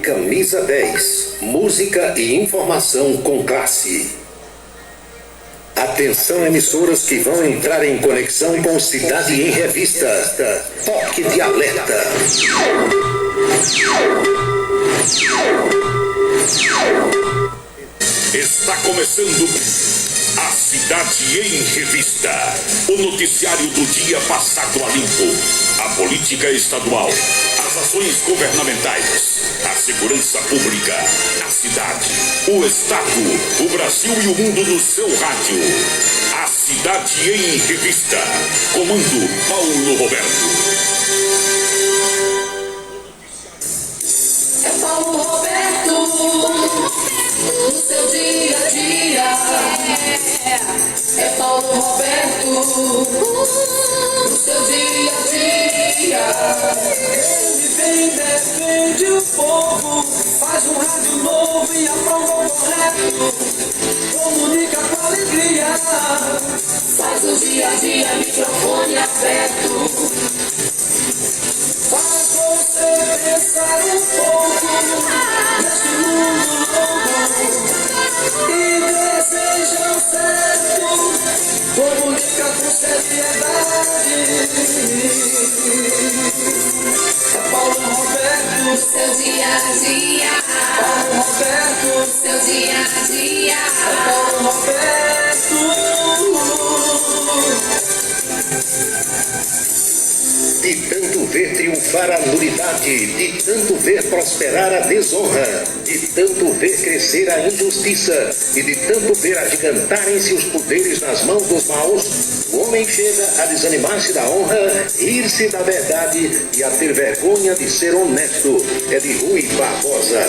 Camisa 10, música e informação com classe. Atenção, emissoras que vão entrar em conexão com Cidade em Revista. Toque de alerta. Está começando a Cidade em Revista, o noticiário do dia passado a limpo, a política estadual, as ações governamentais, a segurança pública, a cidade, o estado, o Brasil e o mundo no seu rádio. A Cidade em Revista, comando Paulo Roberto. É Paulo Roberto, no seu dia a dia. É Paulo Roberto, no seu dia a dia. Ele vem, defende o povo, faz um rádio novo e aprova o correto. Comunica com alegria, faz o dia a dia, microfone aberto. Faz você pensar um pouco neste mundo louco e deseja o certo, comunica com seriedade. É Paulo Roberto, seu dia a dia. Paulo Roberto, seu dia a dia. É Paulo Roberto. De tanto ver triunfar a nulidade, de tanto ver prosperar a desonra, de tanto ver crescer a injustiça e de tanto ver agigantarem-se os poderes nas mãos dos maus, o homem chega a desanimar-se da honra, rir-se da verdade e a ter vergonha de ser honesto. É de Rui Barbosa.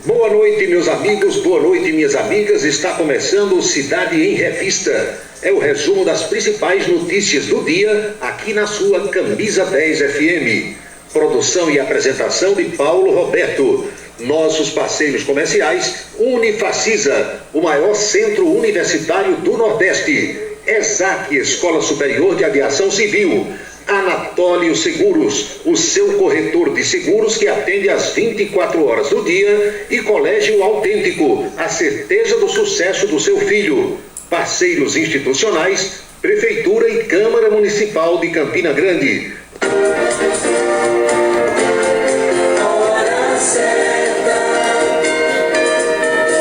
Boa noite, meus amigos, boa noite, minhas amigas. Está começando o Cidade em Revista. É o resumo das principais notícias do dia aqui na sua Camisa 10 FM. Produção e apresentação de Paulo Roberto. Nossos parceiros comerciais: Unifacisa, o maior centro universitário do Nordeste. ESAC, Escola Superior de Aviação Civil. Anatólio Seguros, o seu corretor de seguros que atende às 24 horas do dia, e Colégio Autêntico, a certeza do sucesso do seu filho. Parceiros institucionais: Prefeitura e Câmara Municipal de Campina Grande.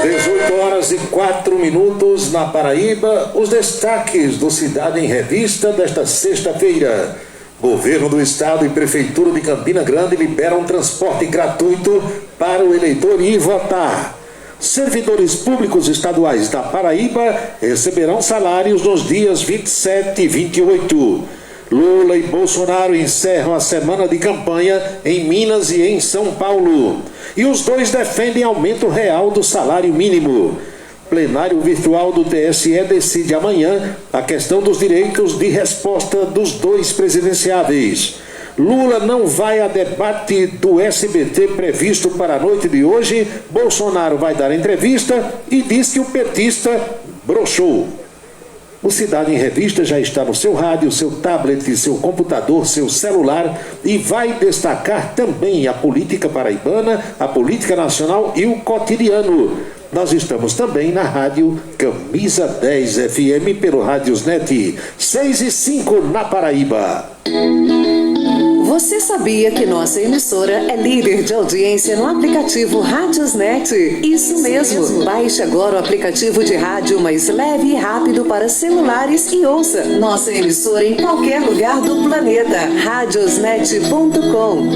18h04 na Paraíba. Os destaques do Cidade em Revista desta sexta-feira. Governo do Estado e Prefeitura de Campina Grande liberam transporte gratuito para o eleitor ir votar. Servidores públicos estaduais da Paraíba receberão salários nos dias 27 e 28. Lula e Bolsonaro encerram a semana de campanha em Minas e em São Paulo. E os dois defendem aumento real do salário mínimo. Plenário virtual do TSE decide amanhã a questão dos direitos de resposta dos dois presidenciáveis. Lula não vai a debate do SBT previsto para a noite de hoje. Bolsonaro vai dar entrevista e diz que o petista broxou. O Cidade em Revista já está no seu rádio, seu tablet, seu computador, seu celular e vai destacar também a política paraibana, a política nacional e o cotidiano. Nós estamos também na rádio Camisa 10 FM pelo Rádiosnet 6 e 5 na Paraíba. Você sabia que nossa emissora é líder de audiência no aplicativo Rádiosnet? Isso mesmo! Baixe agora o aplicativo de rádio mais leve e rápido para celulares e ouça nossa emissora em qualquer lugar do planeta. Radiosnet.com.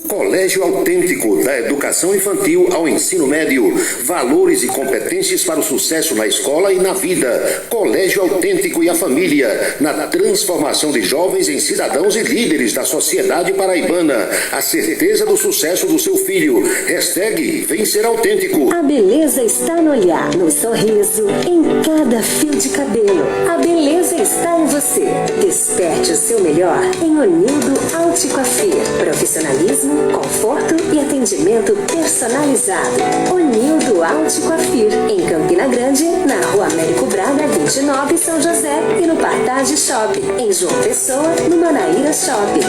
Colégio Autêntico, da educação infantil ao ensino médio. Valores e competências para o sucesso na escola e na vida. Colégio Autêntico e a família, na transformação de jovens em cidadãos e líderes da sociedade paraibana. A certeza do sucesso do seu filho. Hashtag Vem Ser Autêntico. A beleza está no olhar, no sorriso, em cada fio de cabelo. A beleza está em você. Desperte o seu melhor em Onildo Alticoafir. Profissionalismo, conforto e atendimento personalizado. Onildo Alticoafir, em Campina Grande, na Rua Américo Braga, 29, São José, e no Partage Shopping, em João Pessoa, no Manaíra Shopping.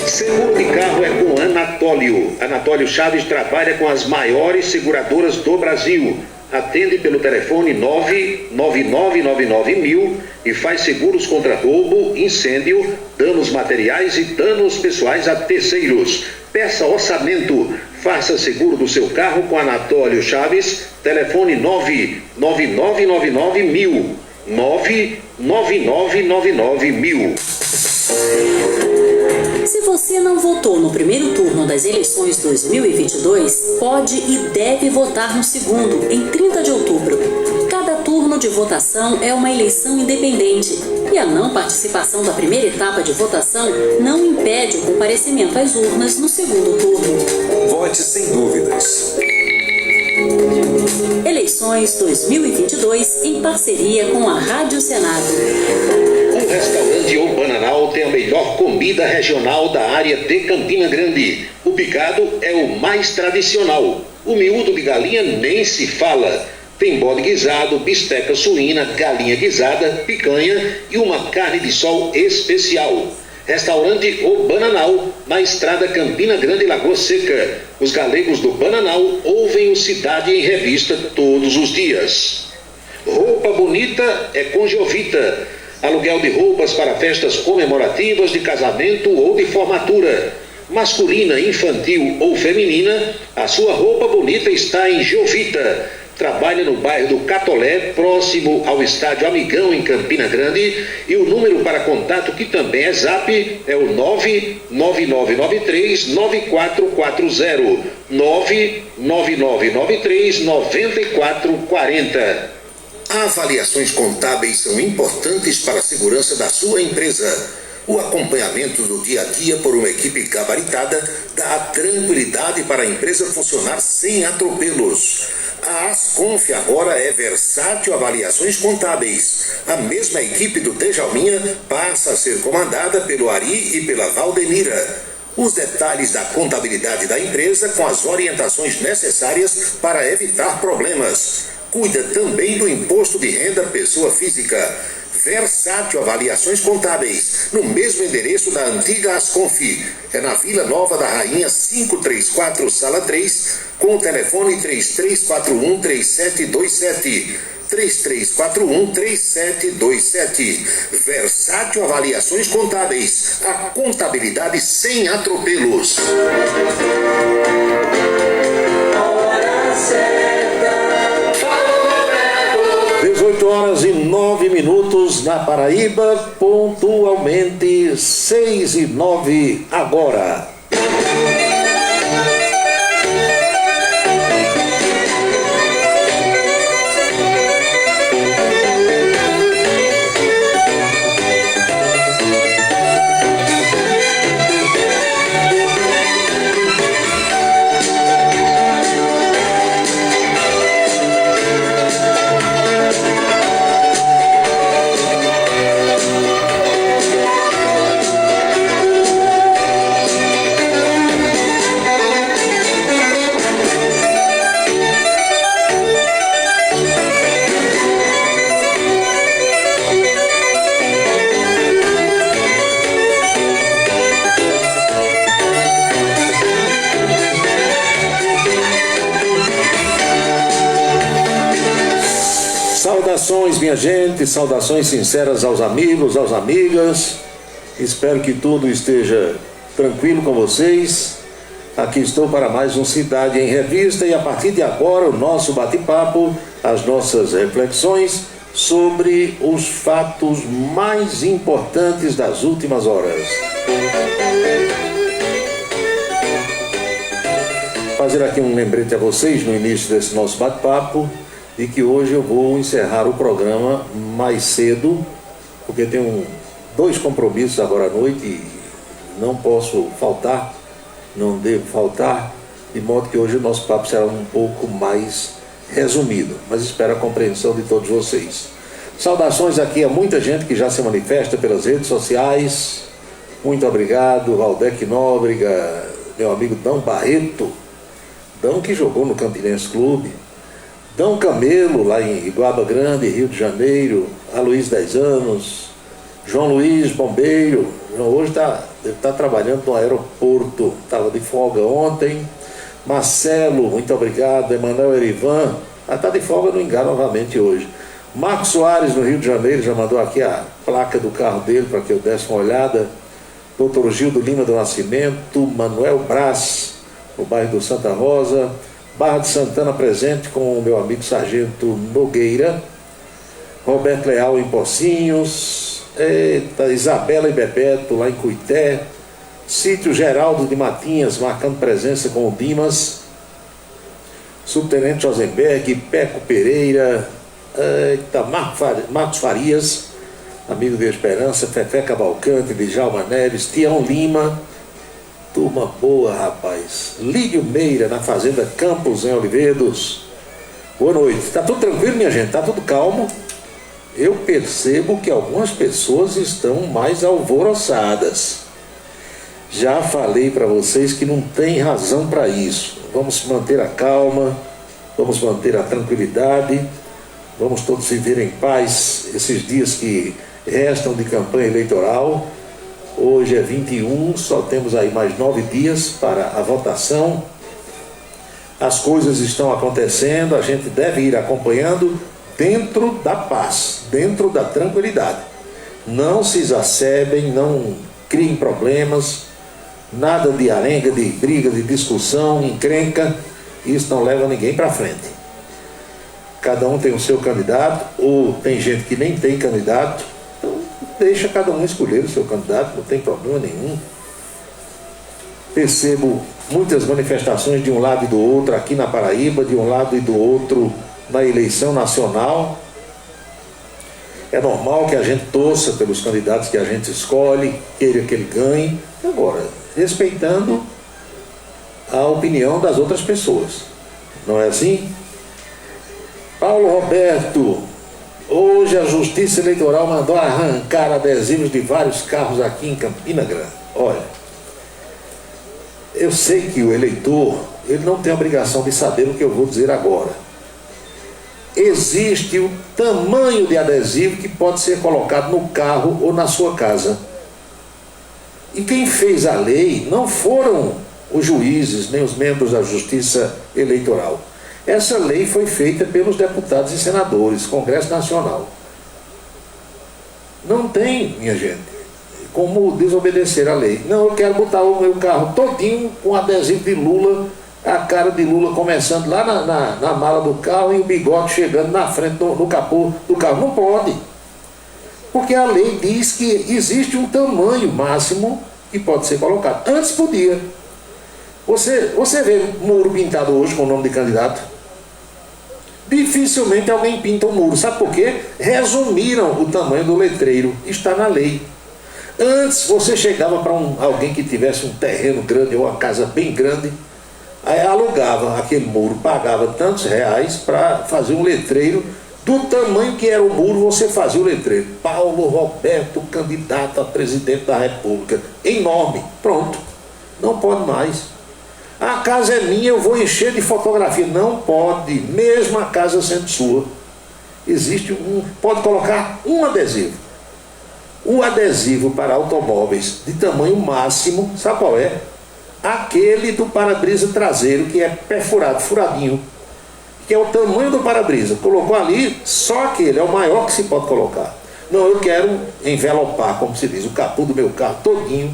Seguro de carro é com Anatólio. Anatólio Chaves trabalha com as maiores seguradoras do Brasil. Atende pelo telefone 99999.000 e faz seguros contra roubo, incêndio, danos materiais e danos pessoais a terceiros. Peça orçamento. Faça seguro do seu carro com Anatólio Chaves. Telefone 99999.000. 99999.000. Se você não votou no primeiro turno das eleições 2022, pode e deve votar no segundo, em 30 de outubro. Cada turno de votação é uma eleição independente e a não participação da primeira etapa de votação não impede o comparecimento às urnas no segundo turno. Vote sem dúvidas. Eleições 2022 em parceria com a Rádio Senado. O restaurante O Bananal tem a melhor comida regional da área de Campina Grande. O picado é o mais tradicional. O miúdo de galinha nem se fala. Tem bode guisado, bisteca suína, galinha guisada, picanha e uma carne de sol especial. Restaurante O Bananal, na estrada Campina Grande, Lagoa Seca. Os galegos do Bananal ouvem o Cidade em Revista todos os dias. Roupa bonita é com Jovita. Aluguel de roupas para festas comemorativas de casamento ou de formatura. Masculina, infantil ou feminina, a sua roupa bonita está em Jovita. Trabalha no bairro do Catolé, próximo ao estádio Amigão, em Campina Grande. E o número para contato, que também é Zap, é o 99993-9440. 99993-9440. Avaliações contábeis são importantes para a segurança da sua empresa. O acompanhamento do dia a dia por uma equipe gabaritada dá tranquilidade para a empresa funcionar sem atropelos. A Asconf agora é Versátil Avaliações Contábeis. A mesma equipe do Djalminha passa a ser comandada pelo Ari e pela Valdenira. Os detalhes da contabilidade da empresa com as orientações necessárias para evitar problemas. Cuida também do imposto de renda pessoa física. Versátil Avaliações Contábeis, no mesmo endereço da antiga Asconf. É na Vila Nova da Rainha 534, Sala 3, com o telefone 3341-3727. 3341-3727. Versátil Avaliações Contábeis, a contabilidade sem atropelos. 18h09 na Paraíba, pontualmente 6h09 agora. Saudações, minha gente, saudações sinceras aos amigos, às amigas. Espero que tudo esteja tranquilo com vocês. Aqui estou para mais um Cidade em Revista e a partir de agora o nosso bate-papo, as nossas reflexões sobre os fatos mais importantes das últimas horas. Fazer aqui um lembrete a vocês no início desse nosso bate-papo de que hoje eu vou encerrar o programa mais cedo, porque tenho dois compromissos agora à noite e não posso faltar, não devo faltar, de modo que hoje o nosso papo será um pouco mais resumido, mas espero a compreensão de todos vocês. Saudações aqui a muita gente que já se manifesta pelas redes sociais. Muito obrigado, Valdec Nóbrega, meu amigo Dão Barreto, Dão que jogou no Campinense Clube, Dão Camelo lá em Iguaba Grande, Rio de Janeiro, Aloysio 10 anos, João Luiz, bombeiro, hoje deve estar trabalhando no aeroporto, estava de folga ontem. Marcelo, muito obrigado. Emanuel Erivan, está de folga no Engar novamente hoje. Marcos Soares, no Rio de Janeiro, já mandou aqui a placa do carro dele para que eu desse uma olhada. Doutor Gildo Lima do Nascimento, Manuel Brás, no bairro do Santa Rosa. Barra de Santana presente com o meu amigo Sargento Nogueira. Roberto Leal em Pocinhos. Eita, Isabela e Bebeto lá em Cuité. Sítio Geraldo de Matinhas, marcando presença com o Dimas. Subtenente Josenberg, Peco Pereira, Marcos Farias, amigo de Esperança, Fefé Cavalcante, Djalma Neves, Tião Lima, turma boa, rapaz. Lídio Meira, na Fazenda Campos, em Olivedos. Boa noite. Tá tudo tranquilo, minha gente? Tá tudo calmo? Eu percebo que algumas pessoas estão mais alvoroçadas. Já falei para vocês que não tem razão para isso. Vamos manter a calma, vamos manter a tranquilidade, vamos todos viver em paz esses dias que restam de campanha eleitoral. Hoje é 21, só temos aí mais 9 dias para a votação. As coisas estão acontecendo, a gente deve ir acompanhando dentro da paz, dentro da tranquilidade. Não se exacerbem, não criem problemas. Nada de arenga, de briga, de discussão, encrenca, isso não leva ninguém para frente. Cada um tem o seu candidato, ou tem gente que nem tem candidato, então deixa cada um escolher o seu candidato, não tem problema nenhum. Percebo muitas manifestações de um lado e do outro aqui na Paraíba, de um lado e do outro na eleição nacional. É normal que a gente torça pelos candidatos que a gente escolhe, queira que ele ganhe. Agora, respeitando a opinião das outras pessoas. Não é assim? Paulo Roberto, hoje a Justiça Eleitoral mandou arrancar adesivos de vários carros aqui em Campina Grande. Olha, eu sei que o eleitor, ele não tem a obrigação de saber o que eu vou dizer agora. Existe o tamanho de adesivo que pode ser colocado no carro ou na sua casa. E quem fez a lei não foram os juízes, nem os membros da Justiça Eleitoral. Essa lei foi feita pelos deputados e senadores, Congresso Nacional. Não tem, minha gente, como desobedecer a lei. Não, eu quero botar o meu carro todinho com adesivo de Lula, a cara de Lula começando lá na mala do carro e o bigode chegando na frente no capô do carro. Não pode. Porque a lei diz que existe um tamanho máximo que pode ser colocado. Antes podia. Você vê muro pintado hoje com o nome de candidato? Dificilmente alguém pinta um muro. Sabe por quê? Resumiram o tamanho do letreiro. Está na lei. Antes você chegava para alguém que tivesse um terreno grande ou uma casa bem grande, aí alugava aquele muro, pagava tantos reais para fazer um letreiro. Do tamanho que era o muro, você fazia o letreiro. Paulo Roberto, candidato a presidente da República. Enorme. Pronto. Não pode mais. A casa é minha, eu vou encher de fotografia. Não pode, mesmo a casa sendo sua. Existe pode colocar um adesivo. O adesivo para automóveis de tamanho máximo, sabe qual é? Aquele do para-brisa traseiro, que é perfurado, furadinho, que é o tamanho do para-brisa. Colocou ali, só aquele é o maior que se pode colocar. Não, eu quero envelopar, como se diz, o capô do meu carro todinho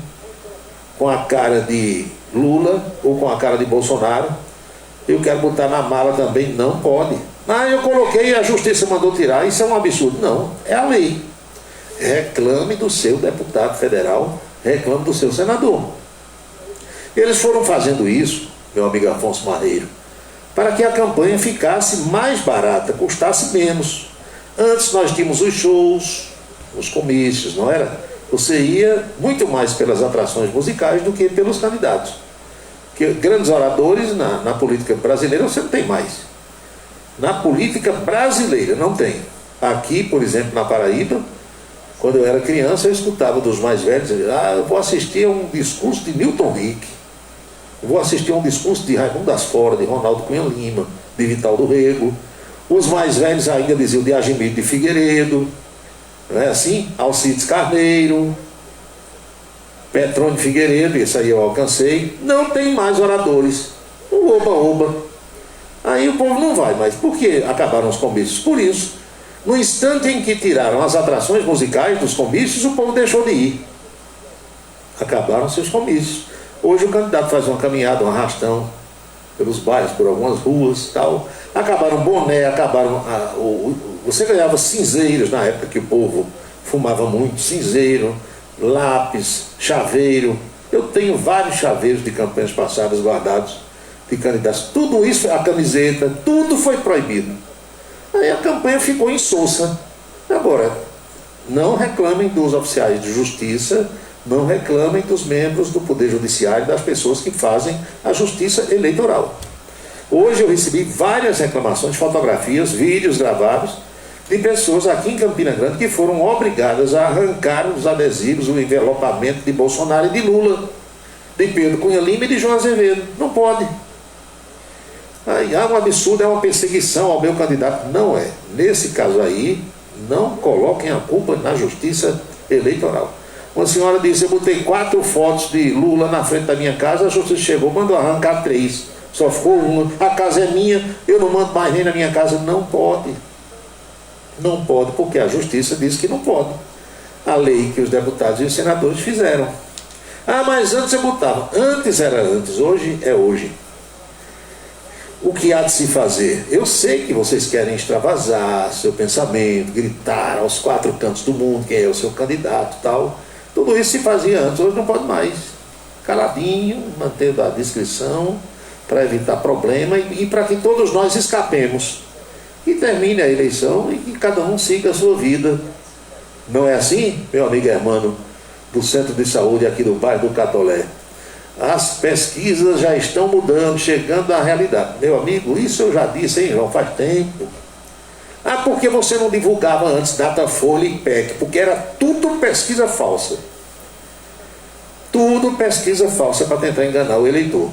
com a cara de Lula ou com a cara de Bolsonaro. Eu quero botar na mala também. Não pode. Ah, eu coloquei e a justiça mandou tirar, isso é um absurdo. Não, é a lei. Reclame do seu deputado federal, reclame do seu senador. Eles foram fazendo isso, meu amigo Afonso Marreiro, para que a campanha ficasse mais barata, custasse menos. Antes nós tínhamos os shows, os comícios, não era? Você ia muito mais pelas atrações musicais do que pelos candidatos. Porque grandes oradores na política brasileira você não tem mais. Na política brasileira não tem. Aqui, por exemplo, na Paraíba, quando eu era criança, eu escutava dos mais velhos, eu vou assistir a um discurso de Milton Rick, eu vou assistir a um discurso de Raimundo das Fora, de Ronaldo Cunha Lima, de Vital do Rego. Os mais velhos ainda diziam de Argimiro de Figueiredo, não é assim? Alcides Carneiro, Petrônio Figueiredo, esse aí eu alcancei. Não tem mais oradores. O oba-oba. Aí o povo não vai mais. Por que acabaram os comícios? Por isso. No instante em que tiraram as atrações musicais dos comícios, o povo deixou de ir. Acabaram seus comícios. Hoje o candidato faz uma caminhada, um arrastão pelos bairros, por algumas ruas e tal. Acabaram boné, acabaram... você ganhava cinzeiros na época que o povo fumava muito. Cinzeiro, lápis, chaveiro. Eu tenho vários chaveiros de campanhas passadas guardados de candidatos. Tudo isso, a camiseta, tudo foi proibido. Aí a campanha ficou insossa. Agora, não reclamem dos oficiais de justiça, não reclamem dos membros do Poder Judiciário, das pessoas que fazem a justiça eleitoral. Hoje eu recebi várias reclamações, fotografias, vídeos gravados de pessoas aqui em Campina Grande que foram obrigadas a arrancar os adesivos, o envelopamento de Bolsonaro e de Lula, de Pedro Cunha Lima e de João Azevedo. Não pode. Aí há um absurdo, é uma perseguição ao meu candidato. Não é. Nesse caso aí, não coloquem a culpa na justiça eleitoral. Uma senhora disse, eu botei 4 fotos de Lula na frente da minha casa, a justiça chegou, mandou arrancar 3. Só ficou uma. A casa é minha, eu não mando mais nem na minha casa. Não pode. Não pode, porque a justiça diz que não pode. A lei que os deputados e os senadores fizeram. Ah, mas antes eu botava. Antes era antes, hoje é hoje. O que há de se fazer? Eu sei que vocês querem extravasar seu pensamento, gritar aos 4 cantos do mundo quem é o seu candidato e tal. Tudo isso se fazia antes, hoje não pode mais. Caladinho, mantendo a discrição, para evitar problema e para que todos nós escapemos. E termine a eleição e que cada um siga a sua vida. Não é assim, meu amigo Hermano, do Centro de Saúde aqui do bairro do Catolé? As pesquisas já estão mudando, chegando à realidade. Meu amigo, isso eu já disse, hein, João, faz tempo. Ah, porque você não divulgava antes Datafolha e IPEC? Porque era tudo pesquisa falsa. Tudo pesquisa falsa para tentar enganar o eleitor.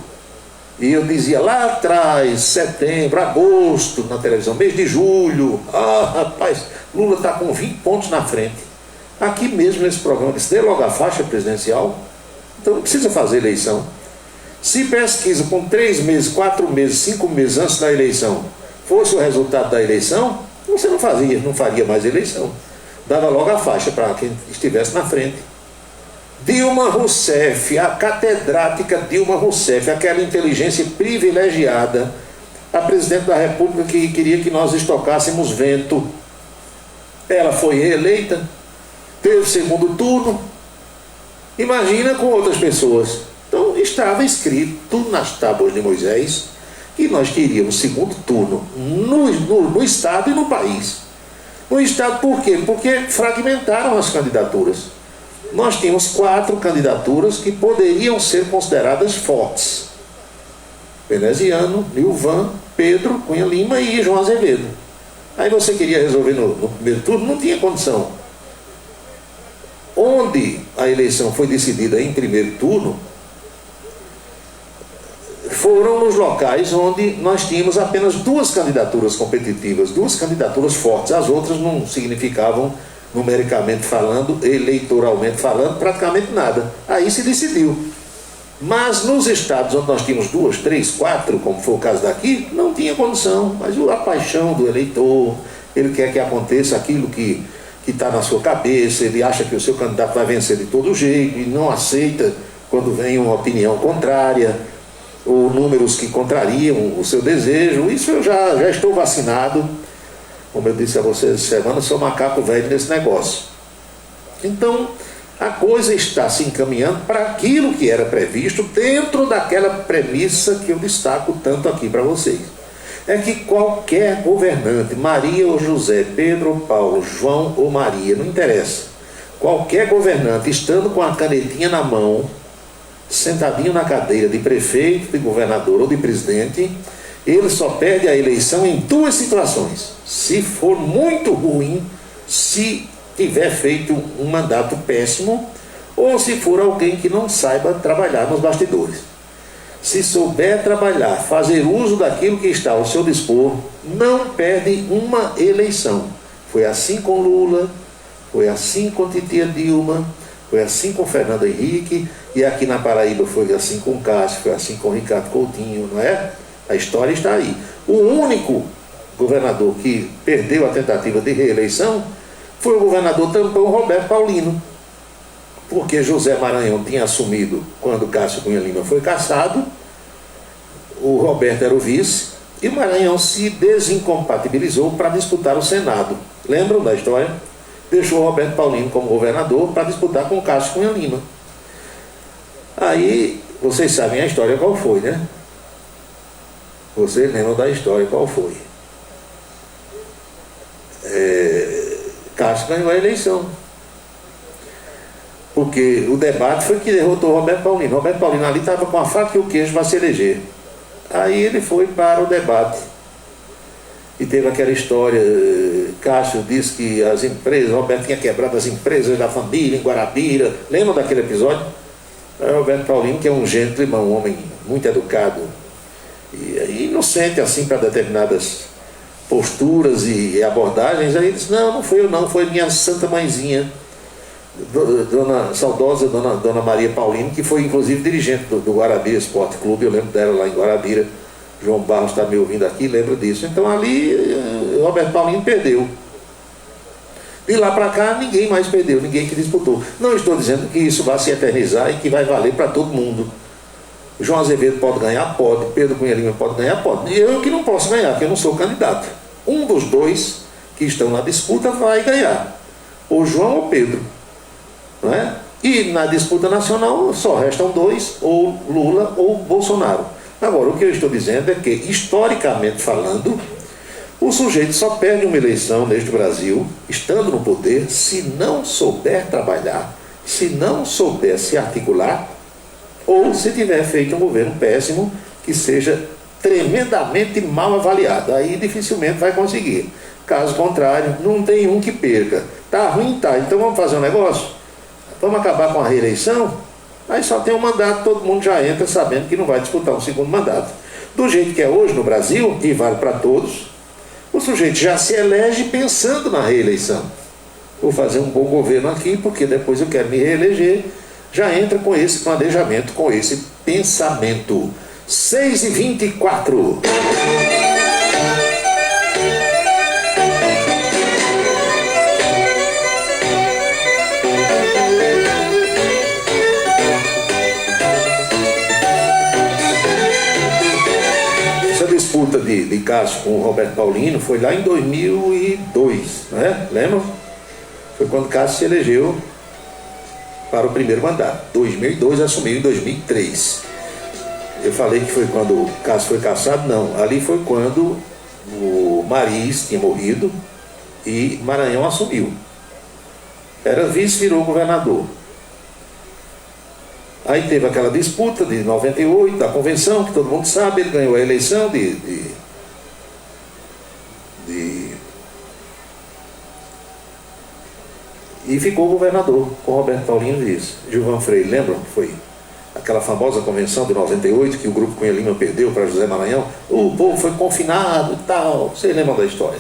E eu dizia lá atrás, setembro, agosto, na televisão, mês de julho, rapaz, Lula está com 20 pontos na frente. Aqui mesmo nesse programa, que se dê logo a faixa presidencial, então não precisa fazer eleição. Se pesquisa com 3 meses, 4 meses, 5 meses antes da eleição fosse o resultado da eleição, você não faria mais eleição. Dava logo a faixa para quem estivesse na frente. Dilma Rousseff, a catedrática Dilma Rousseff, aquela inteligência privilegiada, a presidente da República que queria que nós estocássemos vento. Ela foi reeleita, teve segundo turno. Imagina com outras pessoas. Então estava escrito nas tábuas de Moisés que nós queríamos segundo turno no Estado e no país. No Estado por quê? Porque fragmentaram as candidaturas. Nós tínhamos 4 candidaturas que poderiam ser consideradas fortes. Veneziano, Nilvan, Pedro Cunha Lima e João Azevedo. Aí você queria resolver no primeiro turno, não tinha condição. Onde a eleição foi decidida em primeiro turno, foram nos locais onde nós tínhamos apenas 2 candidaturas competitivas, 2 candidaturas fortes. As outras não significavam, numericamente falando, eleitoralmente falando, praticamente nada. Aí se decidiu. Mas nos estados onde nós tínhamos 2, 3, 4, como foi o caso daqui, não tinha condição. Mas a paixão do eleitor, ele quer que aconteça aquilo que está na sua cabeça, ele acha que o seu candidato vai vencer de todo jeito e não aceita quando vem uma opinião contrária. ou números que contrariam o seu desejo. Isso eu já estou vacinado. Como eu disse a vocês essa semana, sou macaco velho nesse negócio. Então, a coisa está se encaminhando para aquilo que era previsto dentro daquela premissa que eu destaco tanto aqui para vocês. É que qualquer governante, Maria ou José, Pedro ou Paulo, João ou Maria, não interessa. Qualquer governante, estando com a canetinha na mão, sentadinho na cadeira de prefeito, de governador ou de presidente, ele só perde a eleição em duas situações. Se for muito ruim, se tiver feito um mandato péssimo, ou se for alguém que não saiba trabalhar nos bastidores. Se souber trabalhar, fazer uso daquilo que está ao seu dispor, não perde uma eleição. Foi assim com Lula, foi assim com titia Dilma, foi assim com Fernando Henrique, e aqui na Paraíba foi assim com Cássio, foi assim com Ricardo Coutinho, não é? A história está aí. O único governador que perdeu a tentativa de reeleição foi o governador tampão Roberto Paulino, porque José Maranhão tinha assumido quando Cássio Cunha Lima foi cassado, o Roberto era o vice, e o Maranhão se desincompatibilizou para disputar o Senado. Lembram da história? Deixou o Roberto Paulino como governador para disputar com Cássio Cunha Lima. Aí, vocês sabem a história qual foi, né? Vocês lembram da história qual foi? Cássio ganhou a eleição. Porque o debate foi que derrotou o Roberto Paulino. O Roberto Paulino ali estava com a faca e o queijo para se eleger. Aí ele foi para o debate. E teve aquela história, Cássio disse que as empresas, Roberto tinha quebrado as empresas da família em Guarabira. Lembram daquele episódio? Aí Roberto Paulino, que é um gentleman, um homem muito educado, e inocente assim para determinadas posturas e abordagens, aí ele disse, não foi eu não, foi minha santa mãezinha, saudosa dona Maria Paulino, que foi inclusive dirigente do Guarabira Esporte Clube, eu lembro dela lá em Guarabira. João Barros está me ouvindo aqui, lembra disso. Então ali Roberto Paulino perdeu. De lá para cá ninguém mais perdeu, ninguém que disputou. Não estou dizendo que isso vai se eternizar e que vai valer para todo mundo. João Azevedo pode ganhar? Pode. Pedro Cunha Lima pode ganhar? Pode. E eu que não posso ganhar, porque eu não sou candidato. Um dos dois que estão na disputa vai ganhar. Ou João ou Pedro. Não é? E na disputa nacional só restam dois, ou Lula ou Bolsonaro. Agora, o que eu estou dizendo é que, historicamente falando, o sujeito só perde uma eleição neste Brasil, estando no poder, se não souber trabalhar, se não souber se articular, ou se tiver feito um governo péssimo, que seja tremendamente mal avaliado. Aí dificilmente vai conseguir. Caso contrário, não tem um que perca. Tá ruim, tá. Então vamos fazer um negócio? Vamos acabar com a reeleição? Aí só tem um mandato, todo mundo já entra sabendo que não vai disputar um segundo mandato. Do jeito que é hoje no Brasil, e vale para todos, o sujeito já se elege pensando na reeleição. Vou fazer um bom governo aqui, porque depois eu quero me reeleger. Já entra com esse planejamento, com esse pensamento. 6h24. Disputa de Cássio com o Roberto Paulino foi lá em 2002, né? Lembram? Foi quando Cássio se elegeu para o primeiro mandato. 2002, assumiu em 2003. Eu falei que foi quando o Cássio foi cassado? Não, ali foi quando o Mariz tinha morrido e Maranhão assumiu. Era vice, virou governador. Aí teve aquela disputa de 98, da convenção, que todo mundo sabe, ele ganhou a eleição e ficou governador, com Roberto Paulino vice. Gilvan Freire, lembram? Foi aquela famosa convenção de 98, que o grupo Cunha Lima perdeu para José Maranhão. O povo foi confinado e tal. Vocês lembram da história?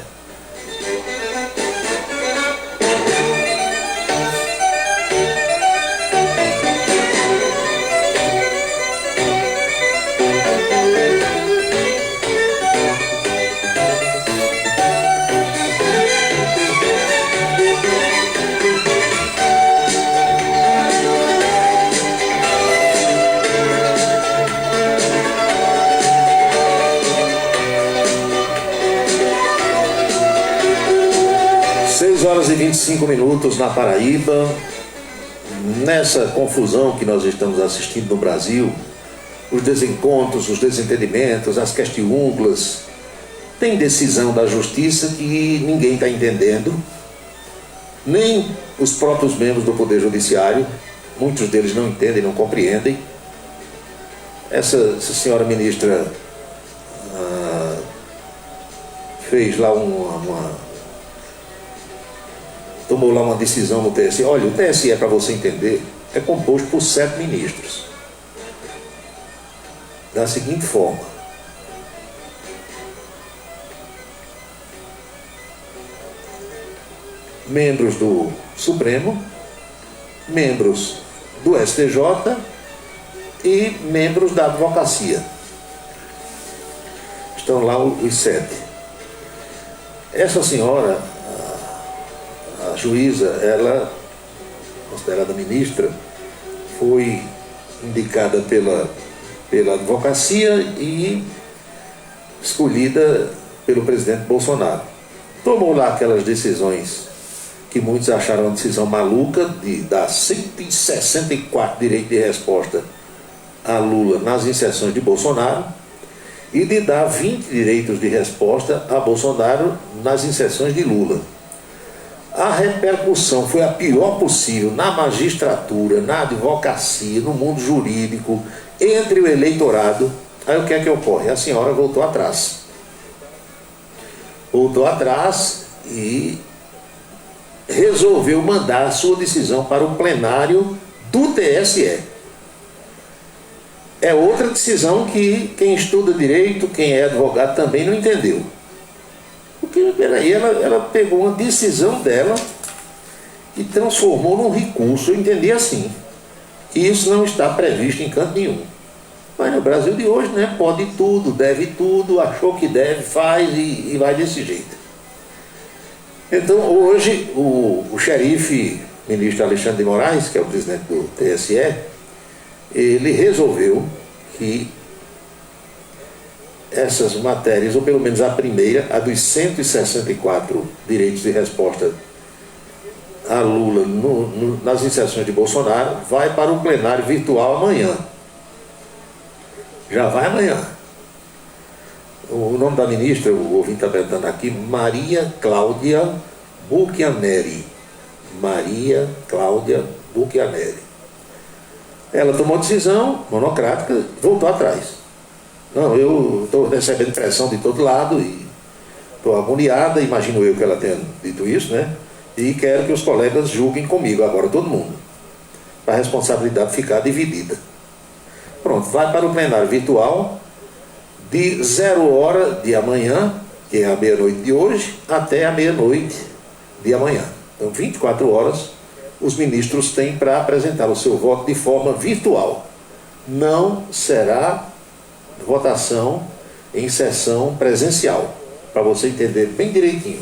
6 horas e 25 minutos na Paraíba. Nessa confusão que nós estamos assistindo no Brasil, os desencontros, os desentendimentos, as questiúnculas, tem decisão da justiça que ninguém está entendendo, nem os próprios membros do Poder Judiciário, muitos deles não entendem, não compreendem. Essa senhora ministra fez lá tomou lá uma decisão no TSE. Olha, o TSE, para você entender, é composto por 7 ministros. Da seguinte forma: membros do Supremo, membros do STJ e membros da advocacia. Estão lá os 7. Essa senhora, a juíza, ela, considerada ministra, foi indicada pela advocacia e escolhida pelo presidente Bolsonaro. Tomou lá aquelas decisões que muitos acharam uma decisão maluca, de dar 164 direitos de resposta a Lula nas inserções de Bolsonaro e de dar 20 direitos de resposta a Bolsonaro nas inserções de Lula. A repercussão foi a pior possível na magistratura, na advocacia, no mundo jurídico, entre o eleitorado. Aí o que é que ocorre? A senhora voltou atrás. Voltou atrás e resolveu mandar a sua decisão para o plenário do TSE. É outra decisão que quem estuda direito, quem é advogado também não entendeu. Porque, peraí, ela pegou uma decisão dela e transformou num recurso. Eu entendi assim. E isso não está previsto em canto nenhum. Mas no Brasil de hoje, né, pode tudo, deve tudo, achou que deve, faz e vai desse jeito. Então, hoje, o xerife, ministro Alexandre de Moraes, que é o presidente do TSE, ele resolveu que essas matérias, ou pelo menos a primeira, a dos 164 direitos de resposta a Lula nas inserções de Bolsonaro, vai para o plenário virtual amanhã. Já vai amanhã. O nome da ministra, o ouvinte está perguntando aqui, Maria Cláudia Buchianeri. Maria Cláudia Buchianeri. Ela tomou decisão monocrática, voltou atrás. Não, eu estou recebendo pressão de todo lado e estou agoniada, imagino eu que ela tenha dito isso, né? E quero que os colegas julguem comigo, agora todo mundo, para a responsabilidade ficar dividida. Pronto, vai para o plenário virtual de 0 hora de amanhã, que é a meia-noite de hoje, até a meia-noite de amanhã. Então, 24 horas, os ministros têm para apresentar o seu voto de forma virtual. Não será votação em sessão presencial, para você entender bem direitinho.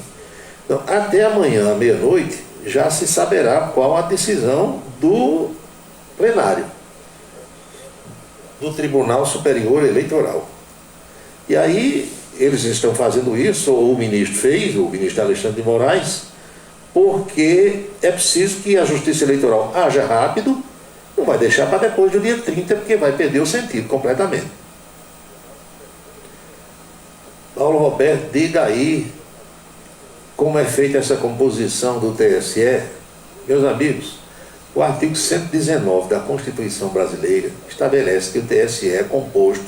Então, até amanhã, à meia-noite, já se saberá qual a decisão do plenário, do Tribunal Superior Eleitoral. E aí, eles estão fazendo isso, ou o ministro fez, o ministro Alexandre de Moraes, porque é preciso que a Justiça Eleitoral haja rápido, não vai deixar para depois do dia 30, porque vai perder o sentido completamente. Paulo Roberto, diga aí como é feita essa composição do TSE. Meus amigos, o artigo 119 da Constituição Brasileira estabelece que o TSE é composto,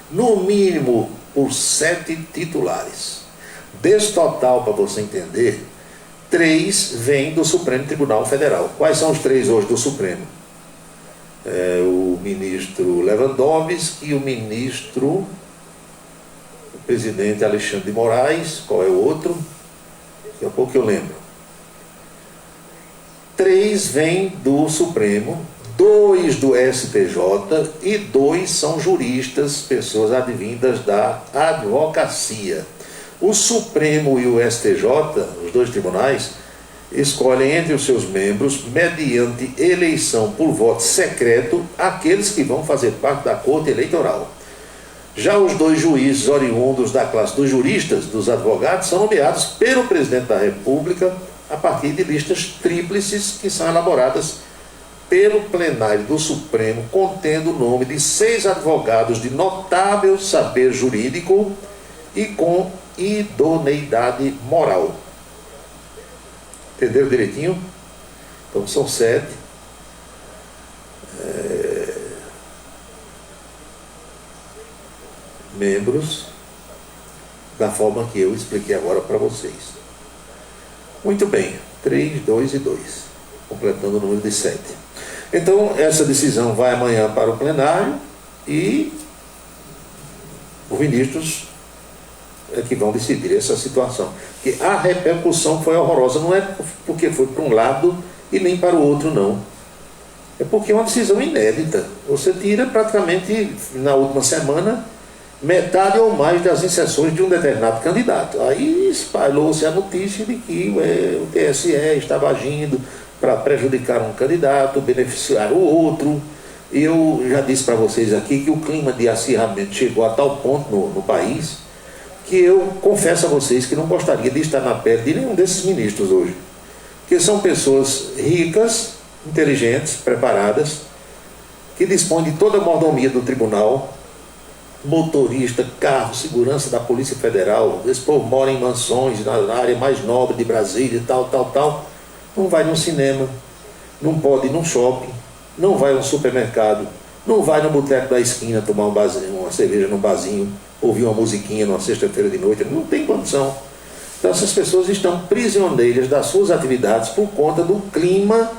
no mínimo, por 7 titulares. Desse total, para você entender, 3 vêm do Supremo Tribunal Federal. Quais são os 3 hoje do Supremo? O ministro Lewandowski e o ministro... o presidente Alexandre de Moraes. Qual é o outro? Daqui a pouco eu lembro. 3 vêm do Supremo, 2 do STJ e 2 são juristas, pessoas advindas da advocacia. O Supremo e o STJ, os 2 tribunais, escolhem entre os seus membros, mediante eleição por voto secreto, aqueles que vão fazer parte da Corte Eleitoral. Já os 2 juízes oriundos da classe dos juristas, dos advogados, são nomeados pelo presidente da República a partir de listas tríplices que são elaboradas pelo plenário do Supremo, contendo o nome de 6 advogados de notável saber jurídico e com idoneidade moral. Entenderam direitinho? Então são 7. Membros da forma que eu expliquei agora para vocês. Muito bem, 3, 2 e 2, completando o número de 7. Então, essa decisão vai amanhã para o plenário e os ministros é que vão decidir essa situação. Porque a repercussão foi horrorosa, não é porque foi para um lado e nem para o outro, não. É porque é uma decisão inédita. Você tira praticamente, na última semana, metade ou mais das inserções de um determinado candidato. Aí espalhou-se a notícia de que o TSE estava agindo para prejudicar um candidato, beneficiar o outro. E eu já disse para vocês aqui que o clima de acirramento chegou a tal ponto no país que eu confesso a vocês que não gostaria de estar na pele de nenhum desses ministros hoje. Porque são pessoas ricas, inteligentes, preparadas, que dispõem de toda a mordomia do tribunal, motorista, carro, segurança da Polícia Federal, esse povo mora em mansões na área mais nobre de Brasília e tal, não vai no cinema, não pode ir num shopping, não vai no supermercado, não vai no boteco da esquina tomar uma cerveja num barzinho, ouvir uma musiquinha numa sexta-feira de noite, não tem condição. Então essas pessoas estão prisioneiras das suas atividades por conta do clima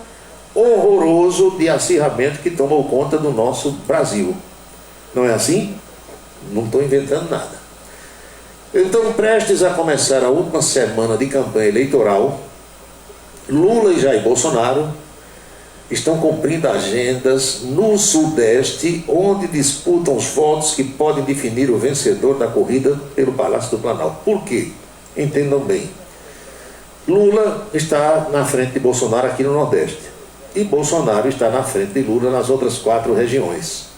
horroroso de acirramento que tomou conta do nosso Brasil. Não é assim? Não estou inventando nada. Então, prestes a começar a última semana de campanha eleitoral, Lula e Jair Bolsonaro estão cumprindo agendas no Sudeste, onde disputam os votos que podem definir o vencedor da corrida pelo Palácio do Planalto. Por quê? Entendam bem. Lula está na frente de Bolsonaro aqui no Nordeste, e Bolsonaro está na frente de Lula nas outras 4 regiões.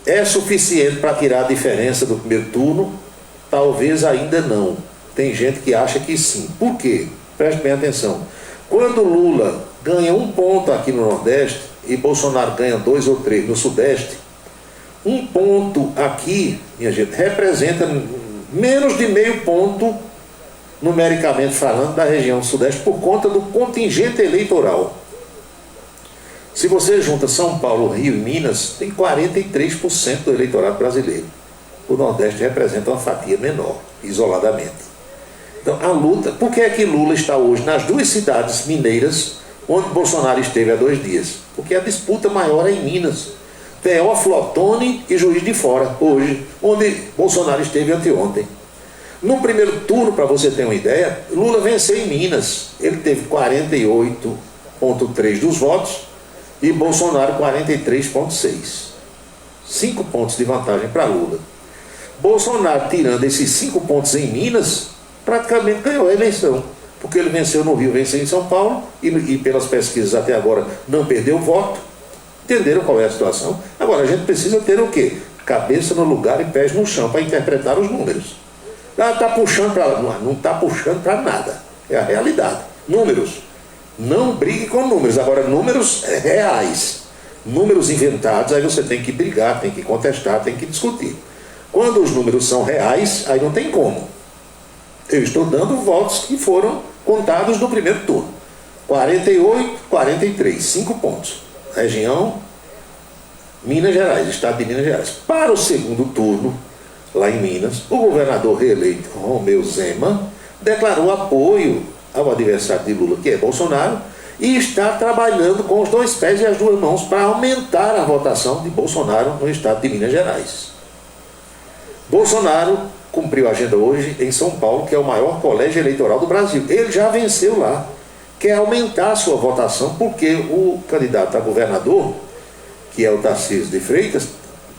É suficiente para tirar a diferença do primeiro turno? Talvez ainda não. Tem gente que acha que sim. Por quê? Preste bem atenção. Quando Lula ganha 1 ponto aqui no Nordeste e Bolsonaro ganha 2 ou 3 no Sudeste, 1 ponto aqui, minha gente, representa menos de meio ponto, numericamente falando, da região Sudeste, por conta do contingente eleitoral. Se você junta São Paulo, Rio e Minas, tem 43% do eleitorado brasileiro. O Nordeste representa uma fatia menor, isoladamente. Então, a luta... Por que é que Lula está hoje nas 2 cidades mineiras, onde Bolsonaro esteve há 2 dias? Porque a disputa maior é em Minas. Teófilo Otoni e Juiz de Fora, hoje, onde Bolsonaro esteve anteontem. No primeiro turno, para você ter uma ideia, Lula venceu em Minas. Ele teve 48,3% dos votos e Bolsonaro 43,6%. 5 pontos de vantagem para Lula. Bolsonaro, tirando esses 5 pontos em Minas, praticamente ganhou a eleição, porque ele venceu no Rio, venceu em São Paulo e pelas pesquisas até agora não perdeu voto. Entenderam qual é a situação? Agora a gente precisa ter o quê? Cabeça no lugar e pés no chão para interpretar os números. Está puxando para... Não está puxando para nada. É a realidade. Números. Não brigue com números. Agora, números reais. Números inventados, aí você tem que brigar, tem que contestar, tem que discutir. Quando os números são reais, aí não tem como. Eu estou dando votos que foram contados no primeiro turno. 48, 43, 5 pontos. Região Minas Gerais, estado de Minas Gerais. Para o segundo turno, lá em Minas, o governador reeleito Romeu Zema declarou apoio ao adversário de Lula, que é Bolsonaro, e está trabalhando com os 2 pés e as 2 mãos para aumentar a votação de Bolsonaro no estado de Minas Gerais. Bolsonaro cumpriu a agenda hoje em São Paulo, que é o maior colégio eleitoral do Brasil. Ele já venceu lá. Quer aumentar a sua votação, porque o candidato a governador, que é o Tarcísio de Freitas,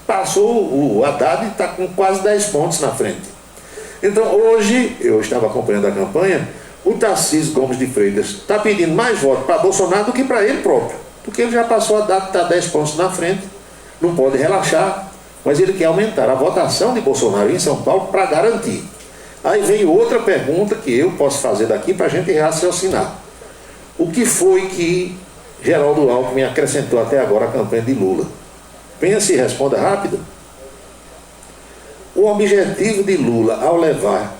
passou o Haddad e está com quase 10 pontos na frente. Então hoje, eu estava acompanhando a campanha, o Tarcísio Gomes de Freitas está pedindo mais votos para Bolsonaro do que para ele próprio, porque ele já passou a Haddad, está 10 pontos na frente, não pode relaxar, mas ele quer aumentar a votação de Bolsonaro em São Paulo para garantir. Aí vem outra pergunta que eu posso fazer daqui para a gente raciocinar. O que foi que Geraldo Alckmin acrescentou até agora à campanha de Lula? Pense e responda rápido. O objetivo de Lula ao levar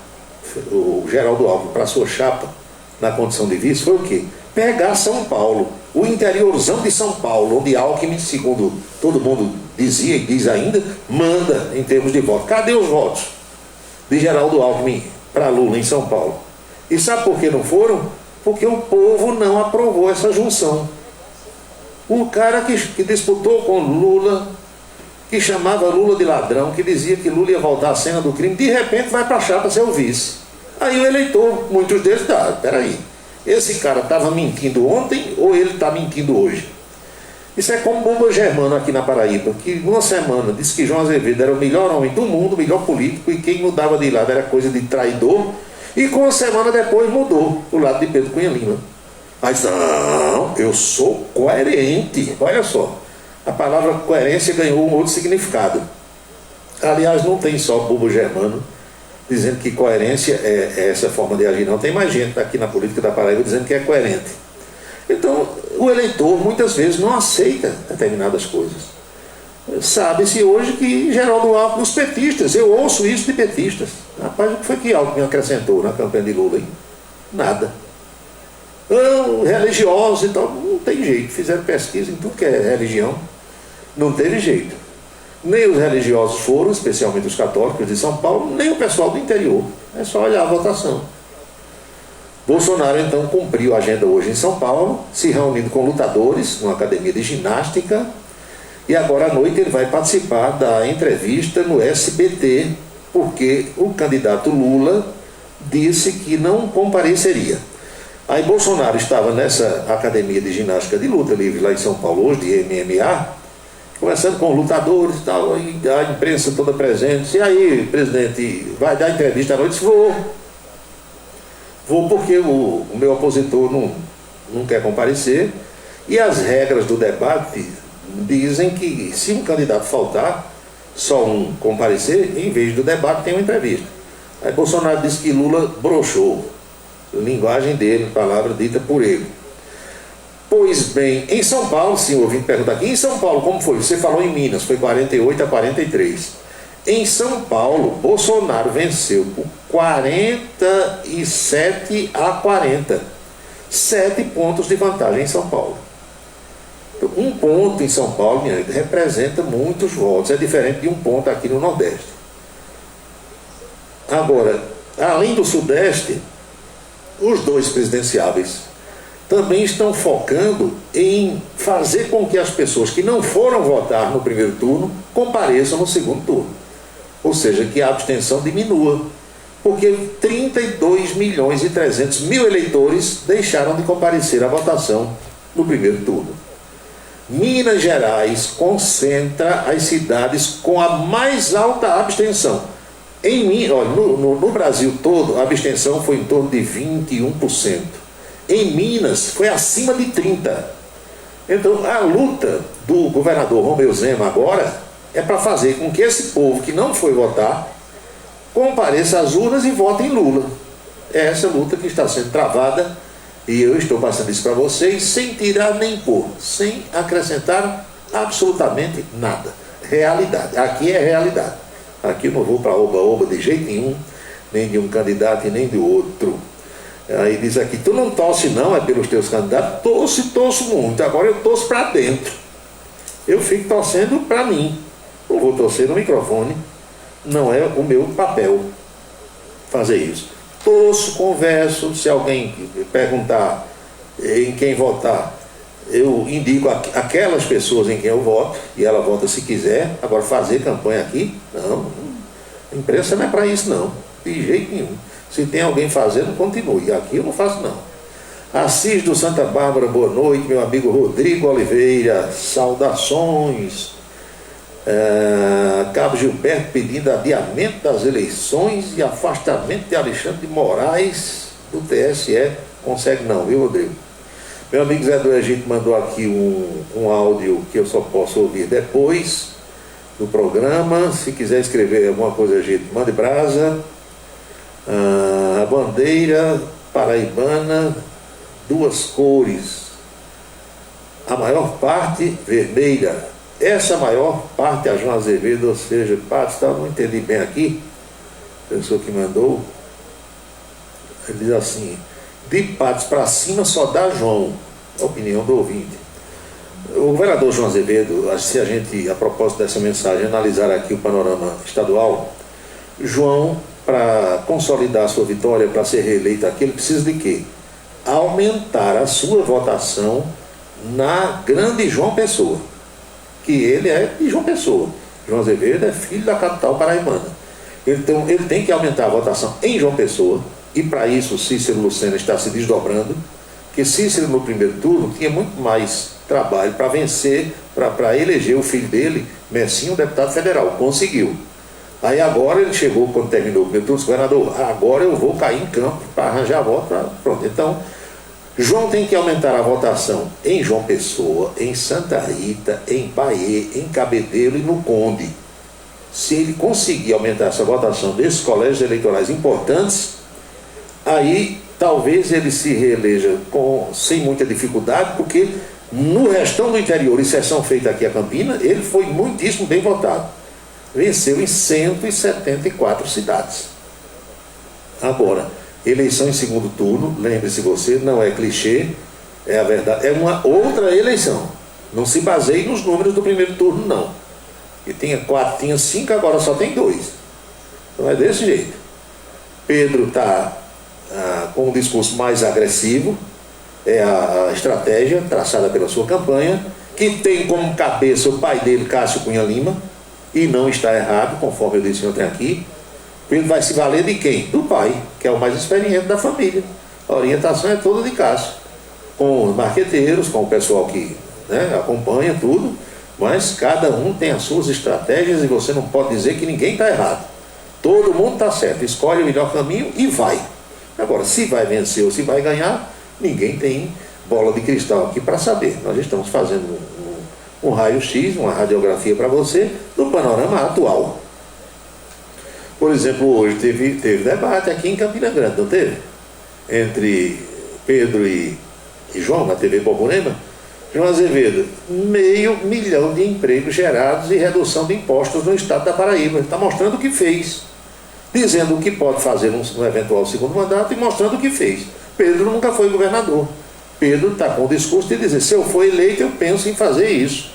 o Geraldo Alckmin para sua chapa na condição de vice foi o quê? Pegar São Paulo, o interiorzão de São Paulo, onde Alckmin, segundo todo mundo dizia e diz ainda, manda em termos de voto. Cadê os votos de Geraldo Alckmin para Lula em São Paulo? E sabe por que não foram? Porque o povo não aprovou essa junção. O cara que disputou com Lula, que chamava Lula de ladrão, que dizia que Lula ia voltar à cena do crime, de repente vai para a chapa ser o vice. Aí o eleitor, muitos deles, peraí, esse cara estava mentindo ontem ou ele está mentindo hoje? Isso é como Bumba Germano aqui na Paraíba, que numa semana disse que João Azevedo era o melhor homem do mundo, o melhor político, e quem mudava de lado era coisa de traidor, e com uma semana depois mudou o lado de Pedro Cunha Lima. Mas não, eu sou coerente. Olha só, a palavra coerência ganhou um outro significado. Aliás, não tem só Bumba Germano dizendo que coerência é essa forma de agir, não. Tem mais gente aqui na política da Paraíba dizendo que é coerente. Então, o eleitor muitas vezes não aceita determinadas coisas. Sabe-se hoje que Geraldo Alckmin, os petistas, eu ouço isso de petistas. Rapaz, o que foi que Alckmin acrescentou na campanha de Lula, hein? Nada. Religiosos e tal, não tem jeito. Fizeram pesquisa em tudo que é religião, não teve jeito. Nem os religiosos foram, especialmente os católicos de São Paulo, nem o pessoal do interior. É só olhar a votação. Bolsonaro então cumpriu a agenda hoje em São Paulo, se reunindo com lutadores numa academia de ginástica, e agora à noite ele vai participar da entrevista no SBT, porque o candidato Lula disse que não compareceria. Aí Bolsonaro estava nessa academia de ginástica de luta livre lá em São Paulo hoje, de MMA, conversando com lutadores e tal, e a imprensa toda presente. E aí, presidente, vai dar entrevista à noite? Vou porque o meu opositor não quer comparecer, e as regras do debate dizem que se um candidato faltar, só um comparecer, em vez do debate tem uma entrevista. Aí Bolsonaro disse que Lula broxou, linguagem dele, palavra dita por ele. Pois bem, em São Paulo, sim, ouvi perguntar aqui, em São Paulo como foi? Você falou em Minas, foi 48-43. Em São Paulo, Bolsonaro venceu por 47-40. 7 pontos de vantagem em São Paulo. Então, um ponto em São Paulo, minha amiga, representa muitos votos. É diferente de um ponto aqui no Nordeste. Agora, além do Sudeste, os dois presidenciáveis também estão focando em fazer com que as pessoas que não foram votar no primeiro turno compareçam no segundo turno. Ou seja, que a abstenção diminua. Porque 32.300.000 eleitores deixaram de comparecer à votação no primeiro turno. Minas Gerais concentra as cidades com a mais alta abstenção. No Brasil todo, a abstenção foi em torno de 21%. Em Minas, foi acima de 30%. Então, a luta do governador Romeu Zema agora é para fazer com que esse povo que não foi votar compareça às urnas e vote em Lula. É essa luta que está sendo travada, e eu estou passando isso para vocês sem tirar nem pôr, sem acrescentar absolutamente nada. Realidade. Aqui é realidade. Aqui eu não vou para oba-oba de jeito nenhum, nem de um candidato e nem do outro. Aí diz aqui, tu não torce não, é pelos teus candidatos? Torço muito, agora eu torço para dentro. Eu fico torcendo para mim. Eu vou torcer no microfone, não é o meu papel fazer isso. Torço, converso, se alguém perguntar em quem votar, eu indico aquelas pessoas em quem eu voto, e ela vota se quiser. Agora fazer campanha aqui, não, a imprensa não é para isso não, de jeito nenhum. Se tem alguém fazendo, continue. Aqui eu não faço não. Assis do Santa Bárbara, boa noite. Meu amigo Rodrigo Oliveira, saudações. Cabo Gilberto pedindo adiamento das eleições e afastamento de Alexandre de Moraes do TSE. Consegue não, viu, Rodrigo? Meu amigo Zé do Egito mandou aqui um áudio que eu só posso ouvir depois do programa. Se quiser escrever alguma coisa, Egito, mande brasa. A bandeira paraibana, 2 cores. A maior parte vermelha. Essa maior parte a João Azevedo, ou seja, Patos, não entendi bem aqui, a pessoa que mandou, ele diz assim: de Patos para cima só dá João, a opinião do ouvinte. O governador João Azevedo, se a gente, a propósito dessa mensagem, analisar aqui o panorama estadual, João, para consolidar a sua vitória, para ser reeleito aqui, ele precisa de quê? Aumentar a sua votação na grande João Pessoa, que ele é de João Pessoa. João Azevedo é filho da capital paraibana. Então ele tem que aumentar a votação em João Pessoa, e para isso Cícero Lucena está se desdobrando, que Cícero no primeiro turno tinha muito mais trabalho para vencer, para eleger o filho dele, Messinho, deputado federal. Conseguiu. Aí agora ele chegou, quando terminou o primeiro turno, disse: governador, agora eu vou cair em campo para arranjar voto. Pronto. Então, João tem que aumentar a votação em João Pessoa, em Santa Rita, em Bahia, em Cabedelo e no Conde. Se ele conseguir aumentar essa votação desses colégios eleitorais importantes, aí talvez ele se reeleja sem muita dificuldade, porque no restão do interior, exceção feita aqui a Campina, ele foi muitíssimo bem votado. Venceu em 174 cidades. Agora, eleição em segundo turno, lembre-se você, não é clichê, é a verdade, é uma outra eleição. Não se baseie nos números do primeiro turno, não. E tinha 4, tinha 5, agora só tem 2. Então é desse jeito. Pedro está com um discurso mais agressivo, é a estratégia traçada pela sua campanha, que tem como cabeça o pai dele, Cássio Cunha Lima, e não está errado, conforme eu disse ontem aqui. Pedro vai se valer de quem? Do pai, que é o mais experiente da família. A orientação é toda de Cássio, com os marqueteiros, com o pessoal que acompanha tudo, mas cada um tem as suas estratégias e você não pode dizer que ninguém está errado. Todo mundo está certo, escolhe o melhor caminho e vai. Agora, se vai vencer ou se vai ganhar, ninguém tem bola de cristal aqui para saber. Nós estamos fazendo um raio-x, uma radiografia para você do panorama atual. Por exemplo, hoje teve debate aqui em Campina Grande, não teve? Entre Pedro e João, na TV Borborema. João Azevedo, 500 mil de empregos gerados e redução de impostos no estado da Paraíba. Está mostrando o que fez, dizendo o que pode fazer num eventual segundo mandato e mostrando o que fez. Pedro nunca foi governador. Pedro está com o discurso de dizer: se eu for eleito, eu penso em fazer isso.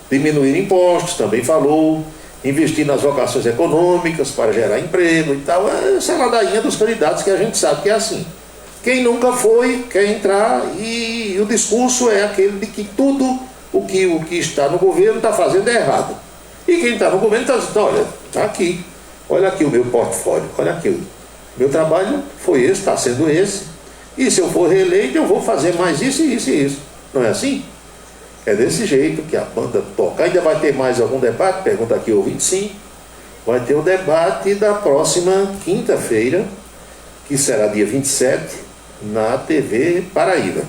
Diminuir impostos, também falou. Investir nas vocações econômicas para gerar emprego e tal. Essa é a ladainha dos candidatos que a gente sabe que é assim. Quem nunca foi, quer entrar, e o discurso é aquele de que tudo o que está no governo está fazendo é errado. E quem está no governo está dizendo: olha, está aqui, olha aqui o meu portfólio, olha aqui, o meu trabalho foi esse, está sendo esse, e se eu for reeleito eu vou fazer mais isso e isso e isso. Não é assim? É desse jeito que a banda toca. Ainda vai ter mais algum debate? Pergunta aqui o ouvinte. Sim, vai ter o debate da próxima quinta-feira, que será dia 27, na TV Paraíba.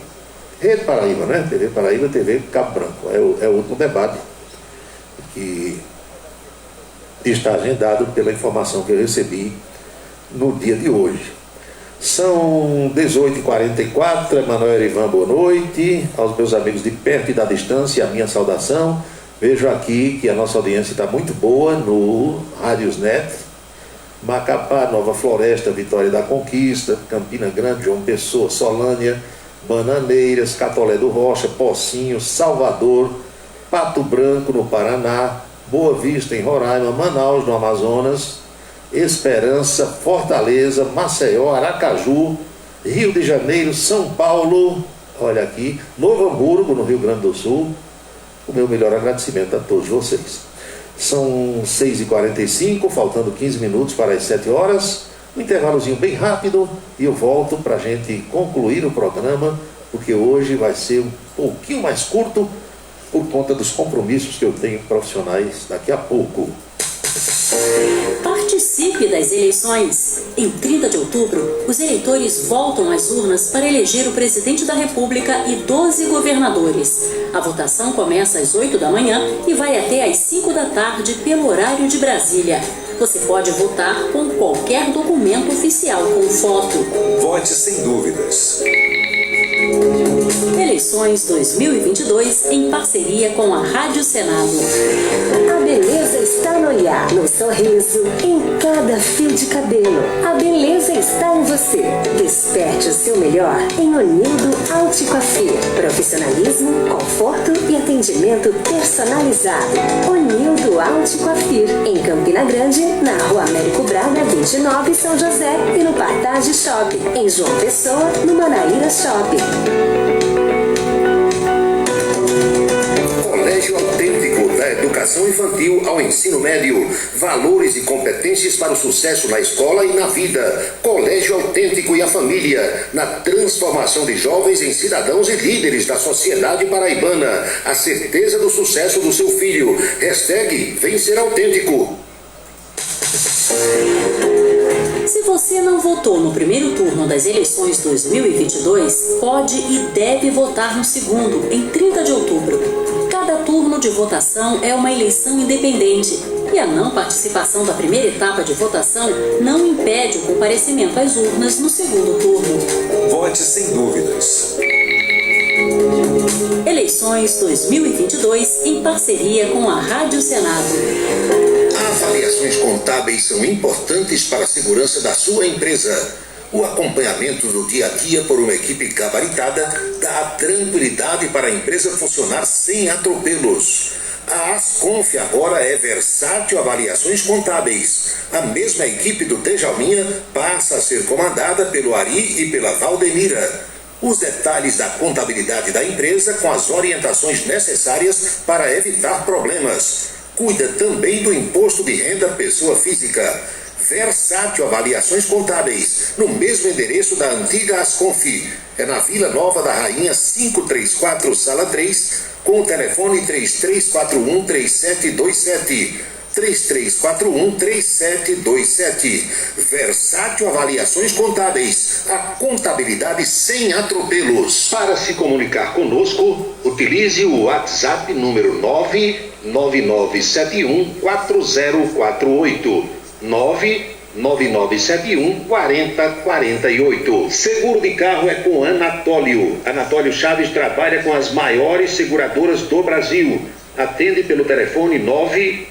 Rede Paraíba, né? TV Paraíba, TV Cabo Branco. É o último debate que está agendado pela informação que eu recebi no dia de hoje. São 18h44, Emanuel Ivan, boa noite. Aos meus amigos de perto e da distância, a minha saudação. Vejo aqui que a nossa audiência está muito boa no Rádiosnet. Macapá, Nova Floresta, Vitória da Conquista, Campina Grande, João Pessoa, Solânia, Bananeiras, Catolé do Rocha, Pocinho, Salvador, Pato Branco, no Paraná, Boa Vista, em Roraima, Manaus, no Amazonas, Esperança, Fortaleza, Maceió, Aracaju, Rio de Janeiro, São Paulo, olha aqui, Novo Hamburgo, no Rio Grande do Sul. O meu melhor agradecimento a todos vocês. São 6h45, faltando 15 minutos para as 7 horas. Um intervalozinho bem rápido e eu volto para a gente concluir o programa, porque hoje vai ser um pouquinho mais curto por conta dos compromissos que eu tenho profissionais daqui a pouco. Participe das eleições. Em 30 de outubro, os eleitores voltam às urnas para eleger o presidente da República e 12 governadores. A votação começa às 8 da manhã e vai até às 5 da tarde pelo horário de Brasília. Você pode votar com qualquer documento oficial com foto. Vote sem dúvidas. Eleições 2022 em parceria com a Rádio Senado. A beleza está no olhar, no sorriso, em cada fio de cabelo. A beleza está em você. Desperte o seu melhor em Onildo Alticoafir. Profissionalismo, conforto e atendimento personalizado. Onildo Alticoafir, em Campina Grande, na Rua Américo Braga, 29, São José, e no Partage Shopping, em João Pessoa, no Manaíra Shopping. Colégio Autêntico, da educação infantil ao ensino médio. Valores e competências para o sucesso na escola e na vida. Colégio Autêntico e a família, na transformação de jovens em cidadãos e líderes da sociedade paraibana. A certeza do sucesso do seu filho. Hashtag Vem Ser Autêntico. Se você não votou no primeiro turno das eleições 2022, pode e deve votar no segundo, em 30 de outubro. Cada turno de votação é uma eleição independente e a não participação da primeira etapa de votação não impede o comparecimento às urnas no segundo turno. Vote sem dúvidas. Eleições 2022 em parceria com a Rádio Senado. Avaliações contábeis são importantes para a segurança da sua empresa. O acompanhamento do dia a dia por uma equipe gabaritada dá tranquilidade para a empresa funcionar sem atropelos. A Asconf agora é Versátil Avaliações Contábeis. A mesma equipe do Tejalminha passa a ser comandada pelo Ari e pela Valdemira. Os detalhes da contabilidade da empresa com as orientações necessárias para evitar problemas. Cuida também do imposto de renda pessoa física. Versátil Avaliações Contábeis, no mesmo endereço da antiga Asconf. É na Vila Nova da Rainha 534, Sala 3, com o telefone 3341-3727. 3341-3727. Versátil Avaliações Contábeis, a contabilidade sem atropelos. Para se comunicar conosco, utilize o WhatsApp número 999714048. 999714048. Seguro de carro é com Anatólio. Anatólio Chaves trabalha com as maiores seguradoras do Brasil. Atende pelo telefone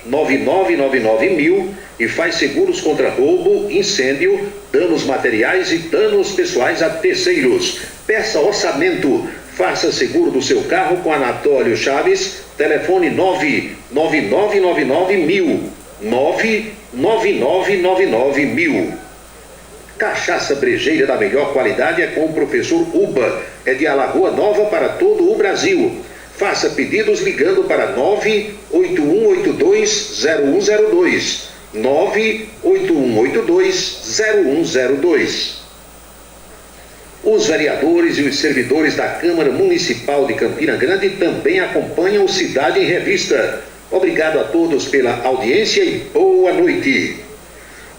99999.000 e faz seguros contra roubo, incêndio, danos materiais e danos pessoais a terceiros. Peça orçamento. Faça seguro do seu carro com Anatólio Chaves. Telefone 99999.000. 99999.000. Cachaça brejeira da melhor qualidade é com o professor Uba. É de Alagoa Nova para todo o Brasil. Faça pedidos ligando para 981820102. 981820102. Os vereadores e os servidores da Câmara Municipal de Campina Grande também acompanham o Cidade em Revista. Obrigado a todos pela audiência e boa noite.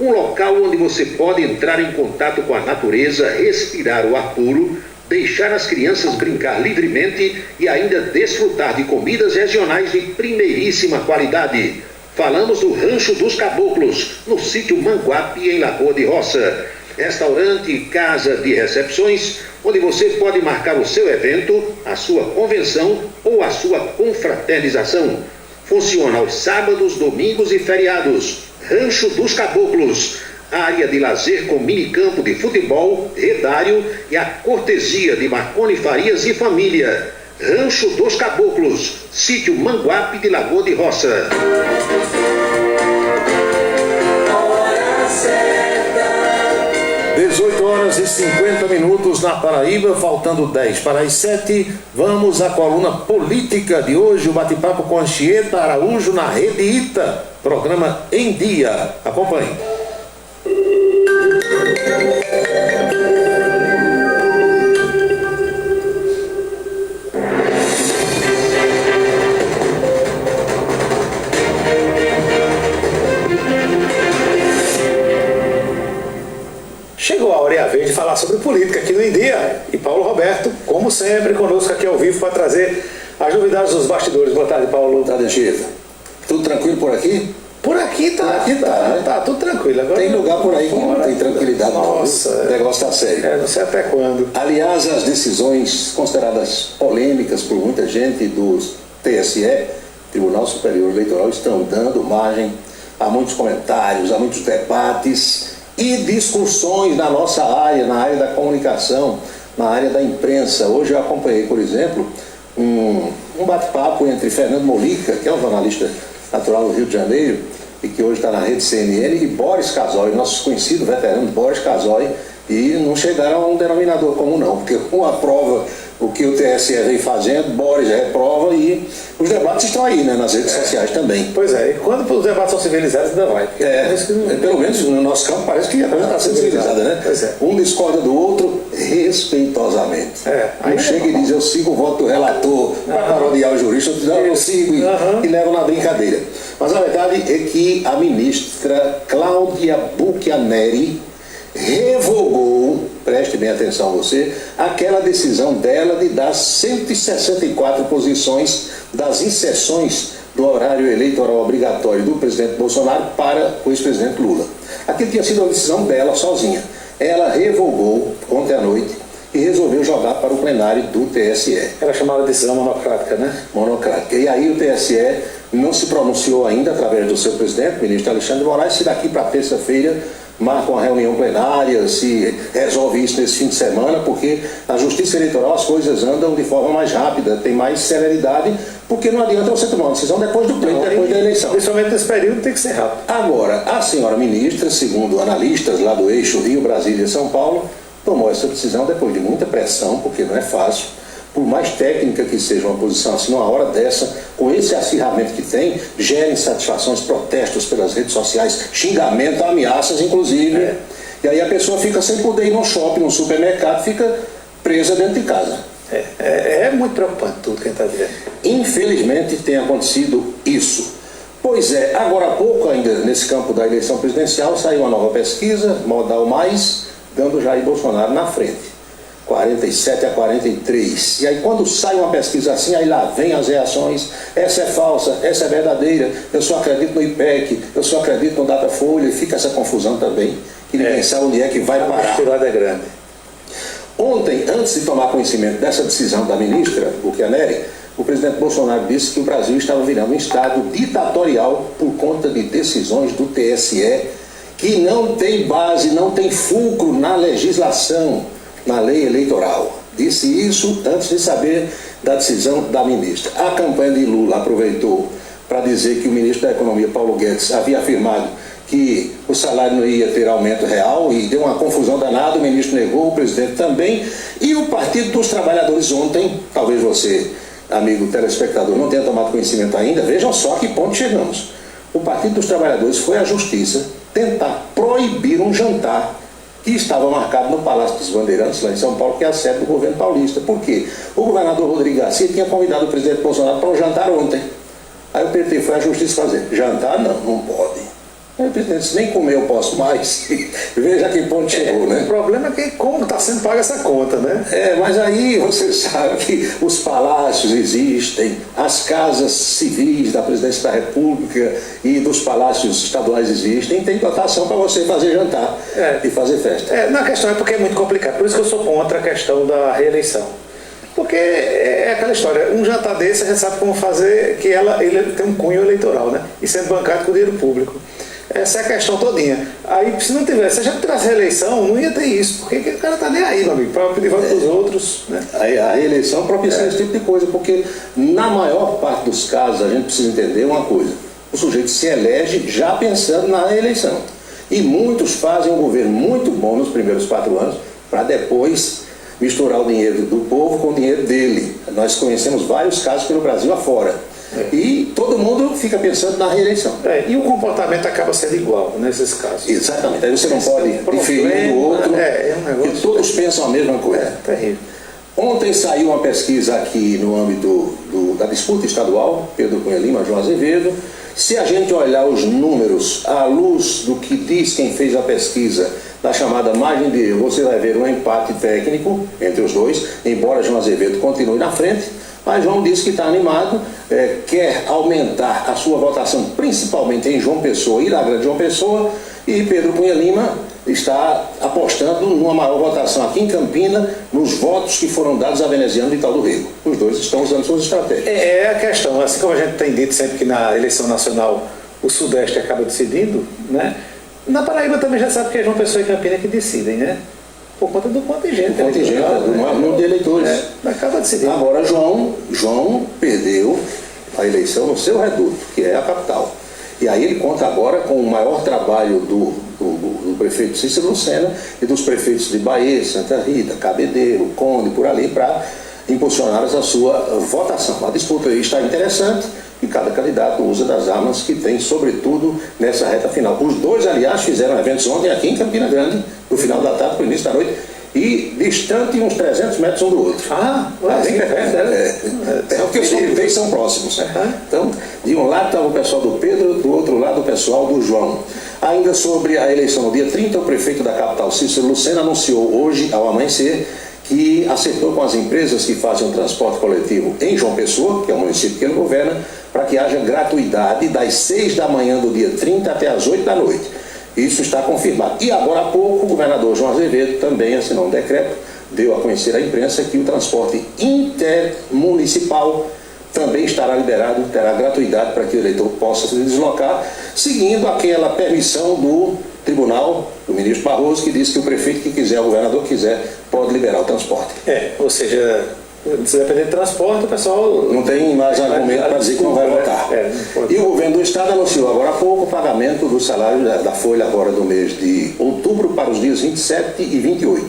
Um local onde você pode entrar em contato com a natureza, respirar o ar puro, deixar as crianças brincar livremente e ainda desfrutar de comidas regionais de primeiríssima qualidade. Falamos do Rancho dos Caboclos, no sítio Manguape, em Lagoa de Roça. Restaurante e casa de recepções, onde você pode marcar o seu evento, a sua convenção ou a sua confraternização. Funciona aos sábados, domingos e feriados. Rancho dos Caboclos, área de lazer com minicampo de futebol, redário e a cortesia de Marconi Farias e família. Rancho dos Caboclos, sítio Manguape de Lagoa de Roça. 18h50 na Paraíba, faltando 10 para as 7. Vamos à coluna política de hoje, o bate-papo com Anchieta Araújo na Rede Ita, programa Em Dia. Acompanhe. Chegou a hora e a vez de falar sobre política aqui no Em Dia. E Paulo Roberto, como sempre, conosco aqui ao vivo para trazer as novidades dos bastidores. Boa tarde, Paulo. Boa tarde, Anchieta. Tudo tranquilo por aqui? Por aqui tá, né? Tá tudo tranquilo. Agora, tem lugar por aí que não tem tranquilidade. Nossa, não. O negócio está sério. Não sei até quando. Aliás, as decisões consideradas polêmicas por muita gente do TSE, Tribunal Superior Eleitoral, estão dando margem a muitos comentários, a muitos debates e discussões na nossa área, na área da comunicação, na área da imprensa. Hoje eu acompanhei, por exemplo, um bate-papo entre Fernando Molica, que é um jornalista natural do Rio de Janeiro e que hoje está na rede CNN, e Boris Casoy, nosso conhecido veterano Boris Casoy, e não chegaram a um denominador comum não, porque um aprova o que o TSE vem fazendo, Boris reprova, e os debates estão aí, né, nas redes sociais também. Pois é, e quando os debates são civilizados ainda vai. Pelo menos no nosso campo parece que a coisa está sendo civilizada, né? Pois é. Um discorda do outro respeitosamente. Aí chega e diz, eu sigo o voto do relator, para parodiar o jurista, eu sigo e levo na brincadeira. Mas a verdade é que a ministra Cláudia Buchianeri revogou, preste bem atenção você, aquela decisão dela de dar 164 posições das inserções do horário eleitoral obrigatório do presidente Bolsonaro para o ex-presidente Lula. Aquilo tinha sido uma decisão dela sozinha. Ela revogou ontem à noite e resolveu jogar para o plenário do TSE. Era chamada decisão monocrática, né? Monocrática. E aí o TSE não se pronunciou ainda através do seu presidente, o ministro Alexandre de Moraes, se daqui para terça-feira marca uma reunião plenária, se resolve isso nesse fim de semana, porque na Justiça Eleitoral as coisas andam de forma mais rápida, tem mais celeridade, porque não adianta você tomar uma decisão depois do pleito, depois da eleição. Principalmente nesse período tem que ser rápido. Agora, a senhora ministra, segundo analistas lá do eixo Rio, Brasília e São Paulo, tomou essa decisão depois de muita pressão, porque não é fácil. Por mais técnica que seja uma posição assim, numa hora dessa, com esse acirramento que tem, gera insatisfações, protestos pelas redes sociais, xingamento, ameaças, inclusive. E aí a pessoa fica sem poder ir no shopping, no supermercado, fica presa dentro de casa. É muito preocupante tudo que a gente está vendo. Infelizmente tem acontecido isso. Pois é, agora há pouco, ainda nesse campo da eleição presidencial, saiu uma nova pesquisa, Modal Mais, dando Jair Bolsonaro na frente. 47 a 43. E aí quando sai uma pesquisa assim, aí lá vem as reações, essa é falsa, essa é verdadeira, eu só acredito no IPEC, eu só acredito no Datafolha, e fica essa confusão também, que ninguém sabe onde é que vai parar. A misturada é grande. Ontem, antes de tomar conhecimento dessa decisão da ministra Buchianeri, o presidente Bolsonaro disse que o Brasil estava virando um estado ditatorial por conta de decisões do TSE que não tem base, não tem fulcro na legislação, na lei eleitoral. Disse isso antes de saber da decisão da ministra. A campanha de Lula aproveitou para dizer que o ministro da Economia, Paulo Guedes, havia afirmado que o salário não ia ter aumento real e deu uma confusão danada, o ministro negou, o presidente também, e o Partido dos Trabalhadores ontem, talvez você, amigo telespectador, não tenha tomado conhecimento ainda, vejam só a que ponto chegamos. O Partido dos Trabalhadores foi à Justiça tentar proibir um jantar que estava marcado no Palácio dos Bandeirantes, lá em São Paulo, que é a sede do governo paulista. Por quê? O governador Rodrigo Garcia tinha convidado o presidente Bolsonaro para um jantar ontem. Aí o PT foi à Justiça fazer. Jantar? Não pode. Aí o presidente disse, nem comer eu posso mais. Veja a que ponto chegou, né? O problema é que como está sendo paga essa conta, né? Mas aí você sabe que os palácios existem, as casas civis da presidência da República e dos palácios estaduais existem, tem dotação para você fazer jantar e fazer festa. Na questão é porque é muito complicado, por isso que eu sou contra a questão da reeleição. Porque é aquela história, um jantar desse a gente sabe como fazer, que ele tem um cunho eleitoral, né? E sendo bancado com dinheiro público. Essa é a questão todinha. Aí, se não tivesse, se a gente tivesse reeleição, não ia ter isso, porque o cara tá nem aí, meu amigo, para pedir voto para os outros, né? A reeleição propicia esse tipo de coisa, porque na maior parte dos casos a gente precisa entender uma coisa: o sujeito se elege já pensando na reeleição. E muitos fazem um governo muito bom nos primeiros 4 anos, para depois misturar o dinheiro do povo com o dinheiro dele. Nós conhecemos vários casos pelo Brasil afora. E todo mundo fica pensando na reeleição. E o comportamento acaba sendo igual nesses casos. Exatamente. Aí você não pode diferir do outro, porque todos pensam a mesma coisa. Terrível. Ontem saiu uma pesquisa aqui no âmbito da disputa estadual, Pedro Cunha Lima, João Azevedo. Se a gente olhar os números à luz do que diz quem fez a pesquisa, da chamada margem de erro, você vai ver um empate técnico entre os dois, embora João Azevedo continue na frente, Mas João disse que está animado, quer aumentar a sua votação, principalmente em João Pessoa e na Grande João Pessoa, e Pedro Cunha Lima está apostando numa maior votação aqui em Campina, nos votos que foram dados a Veneziano de Itaú do Rego. Os dois estão usando suas estratégias. É a questão, assim como a gente tem dito sempre que na eleição nacional o Sudeste acaba decidindo, né? Na Paraíba também já sabe que é João Pessoa e Campina que decidem, né? Por conta do contingente. O contingente, não é número de eleitores. Acaba decidindo. Agora João perdeu a eleição no seu reduto, que é a capital. E aí ele conta agora com o maior trabalho do prefeito Cícero Lucena e dos prefeitos de Bahia, Santa Rita, Cabedelo, Conde, por ali, para impulsionar a sua votação. A disputa aí está interessante e cada candidato usa das armas que tem, sobretudo nessa reta final. Os dois, aliás, fizeram eventos ontem aqui em Campina Grande, no final da tarde, no início da noite, e distante uns 300 metros um do outro. Bem perto, porque os dois são próximos. Então, de um lado estava o pessoal do Pedro, do outro lado o pessoal do João. Ainda sobre a eleição no dia 30, o prefeito da capital, Cícero Lucena, anunciou hoje, ao amanhecer, que acertou com as empresas que fazem o transporte coletivo em João Pessoa, que é o município que ele governa, para que haja gratuidade das 6 da manhã do dia 30 até as 8 da noite. Isso está confirmado. E agora há pouco, o governador João Azevedo também assinou um decreto, deu a conhecer à imprensa que o transporte intermunicipal também estará liberado, terá gratuidade para que o eleitor possa se deslocar, seguindo aquela permissão do tribunal, do ministro Barroso, que disse que o prefeito que quiser, o governador que quiser, pode liberar o transporte. Ou seja, se depender de transporte, o pessoal não tem mais argumento para dizer que não vai votar. E o governo do estado anunciou agora há pouco o pagamento do salário da folha agora do mês de outubro para os dias 27 e 28.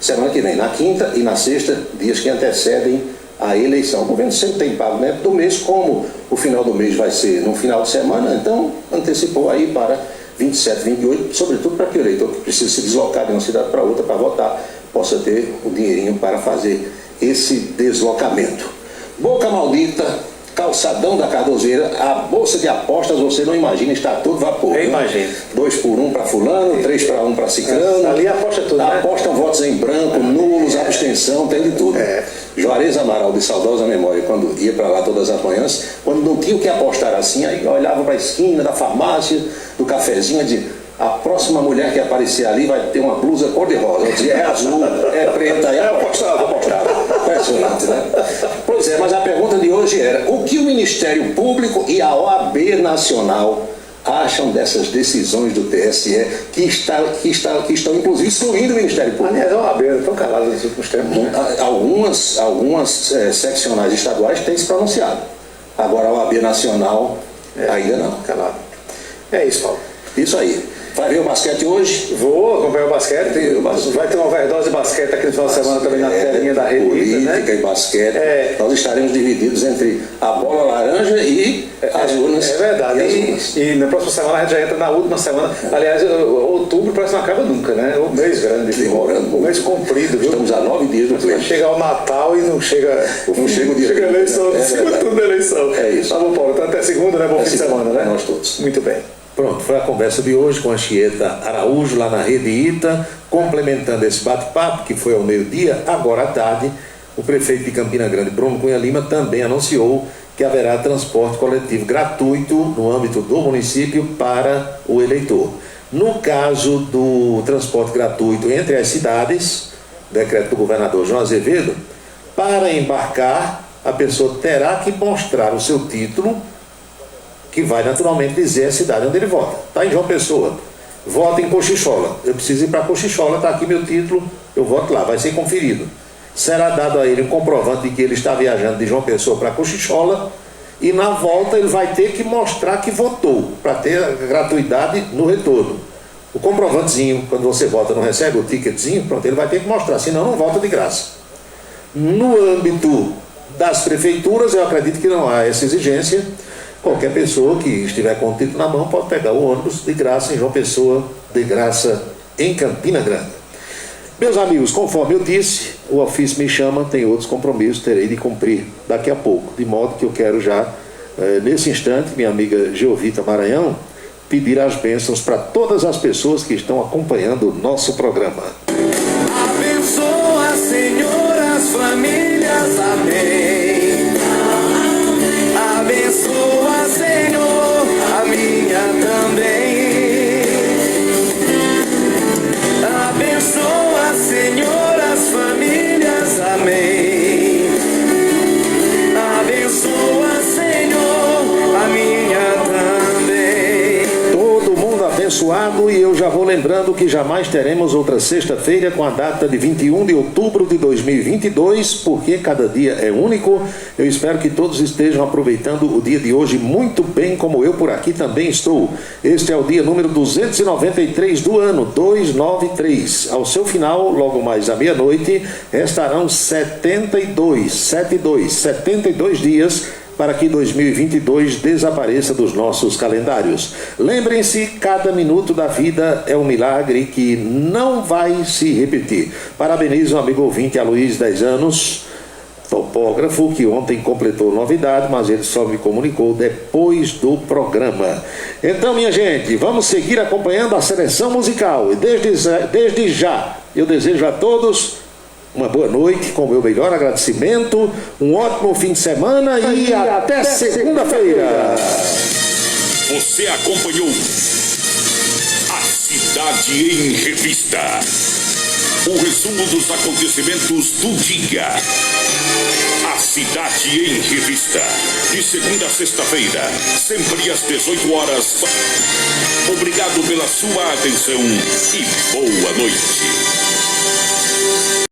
Semana que vem, na quinta e na sexta, dias que antecedem a eleição. O governo sempre tem pago dentro do mês, como o final do mês vai ser no final de semana, então antecipou aí para 27, 28, sobretudo para que o eleitor que precisa se deslocar de uma cidade para outra para votar, possa ter o dinheirinho para fazer esse deslocamento. Boca Maldita, calçadão da Cardozeira, a bolsa de apostas, você não imagina, está todo vapor. Eu imagino. 2 por 1 para fulano, 3 para 1 para ciclano. Ali aposta tudo, né? Apostam votos em branco, nulos, abstenção, tem de tudo. Juarez Amaral, de saudosa memória, quando ia para lá todas as manhãs, quando não tinha o que apostar assim, aí olhava para a esquina da farmácia, do cafezinho e dizia: a próxima mulher que aparecer ali vai ter uma blusa cor-de-rosa. Eu dizia: é azul, é preta, aí apostava. Impressionante, né? Pois é, mas a pergunta de hoje era: o que o Ministério Público e a OAB Nacional acham dessas decisões do TSE que estão inclusive excluindo o Ministério Público? Aliás, a OAB estão caladas nos últimos tempos. Algumas seccionais estaduais têm se pronunciado. Agora a OAB Nacional ainda não. Calado. É isso, Paulo. Isso aí. Vai ver o basquete hoje? Vou acompanhar o basquete. Vai ter uma overdose de basquete aqui no final de semana também na telinha da Rede política, né? E basquete. Nós estaremos divididos entre a bola laranja e as urnas. É verdade. E na próxima semana a gente já entra na última semana. Aliás, outubro parece que não acaba nunca, né? O mês grande. Demorando. O mês comprido, viu? Estamos a 9 dias do pleito. Chega o Natal e não chega o dia. Chega a eleição, tudo da eleição. É isso. Tá bom, Paulo. Então até segunda, né? Bom fim de semana, né? Nós todos. Muito bem. Pronto, foi a conversa de hoje com a Anchieta Araújo, lá na Rede Ita, complementando esse bate-papo, que foi ao meio-dia. Agora à tarde, o prefeito de Campina Grande, Bruno Cunha Lima, também anunciou que haverá transporte coletivo gratuito no âmbito do município para o eleitor. No caso do transporte gratuito entre as cidades, decreto do governador João Azevedo, para embarcar, a pessoa terá que mostrar o seu título, que vai naturalmente dizer a cidade onde ele vota. Está em João Pessoa, vota em Cochichola. Eu preciso ir para Cochichola, está aqui meu título, eu voto lá, vai ser conferido. Será dado a ele um comprovante de que ele está viajando de João Pessoa para Cochichola e na volta ele vai ter que mostrar que votou, para ter a gratuidade no retorno. O comprovantezinho, quando você vota, não recebe o ticketzinho, pronto, ele vai ter que mostrar, senão não vota de graça. No âmbito das prefeituras, eu acredito que não há essa exigência. Qualquer pessoa que estiver com o título na mão pode pegar o ônibus de graça em João Pessoa, de graça em Campina Grande. Meus amigos, conforme eu disse, o ofício me chama, tem outros compromissos, terei de cumprir daqui a pouco. De modo que eu quero já, nesse instante, minha amiga Geovita Maranhão, pedir as bênçãos para todas as pessoas que estão acompanhando o nosso programa. Abençoa, Senhor, as famílias, amém. Abençoa, Senhor, a minha também. Abençoa, Senhor, as famílias, amém. Abençoa, Senhor, a minha também. Todo mundo abençoado, e eu já vou lembrando que jamais teremos outra sexta-feira com a data de 21 de outubro de 2022, porque cada dia é único. Eu espero que todos estejam aproveitando o dia de hoje muito bem, como eu por aqui também estou. Este é o dia número 293 do ano 293. Ao seu final, logo mais à meia-noite, restarão 72 dias para que 2022 desapareça dos nossos calendários. Lembrem-se, cada minuto da vida é um milagre que não vai se repetir. Parabenizo o amigo ouvinte Aloysio, 10 anos, topógrafo, que ontem completou novidade, mas ele só me comunicou depois do programa. Então, minha gente, vamos seguir acompanhando a seleção musical. E desde já, eu desejo a todos uma boa noite, com o meu melhor agradecimento, um ótimo fim de semana e até segunda-feira. Você acompanhou A Cidade em Revista. O resumo dos acontecimentos do dia. A Cidade em Revista. De segunda a sexta-feira, sempre às 18 horas. Obrigado pela sua atenção e boa noite.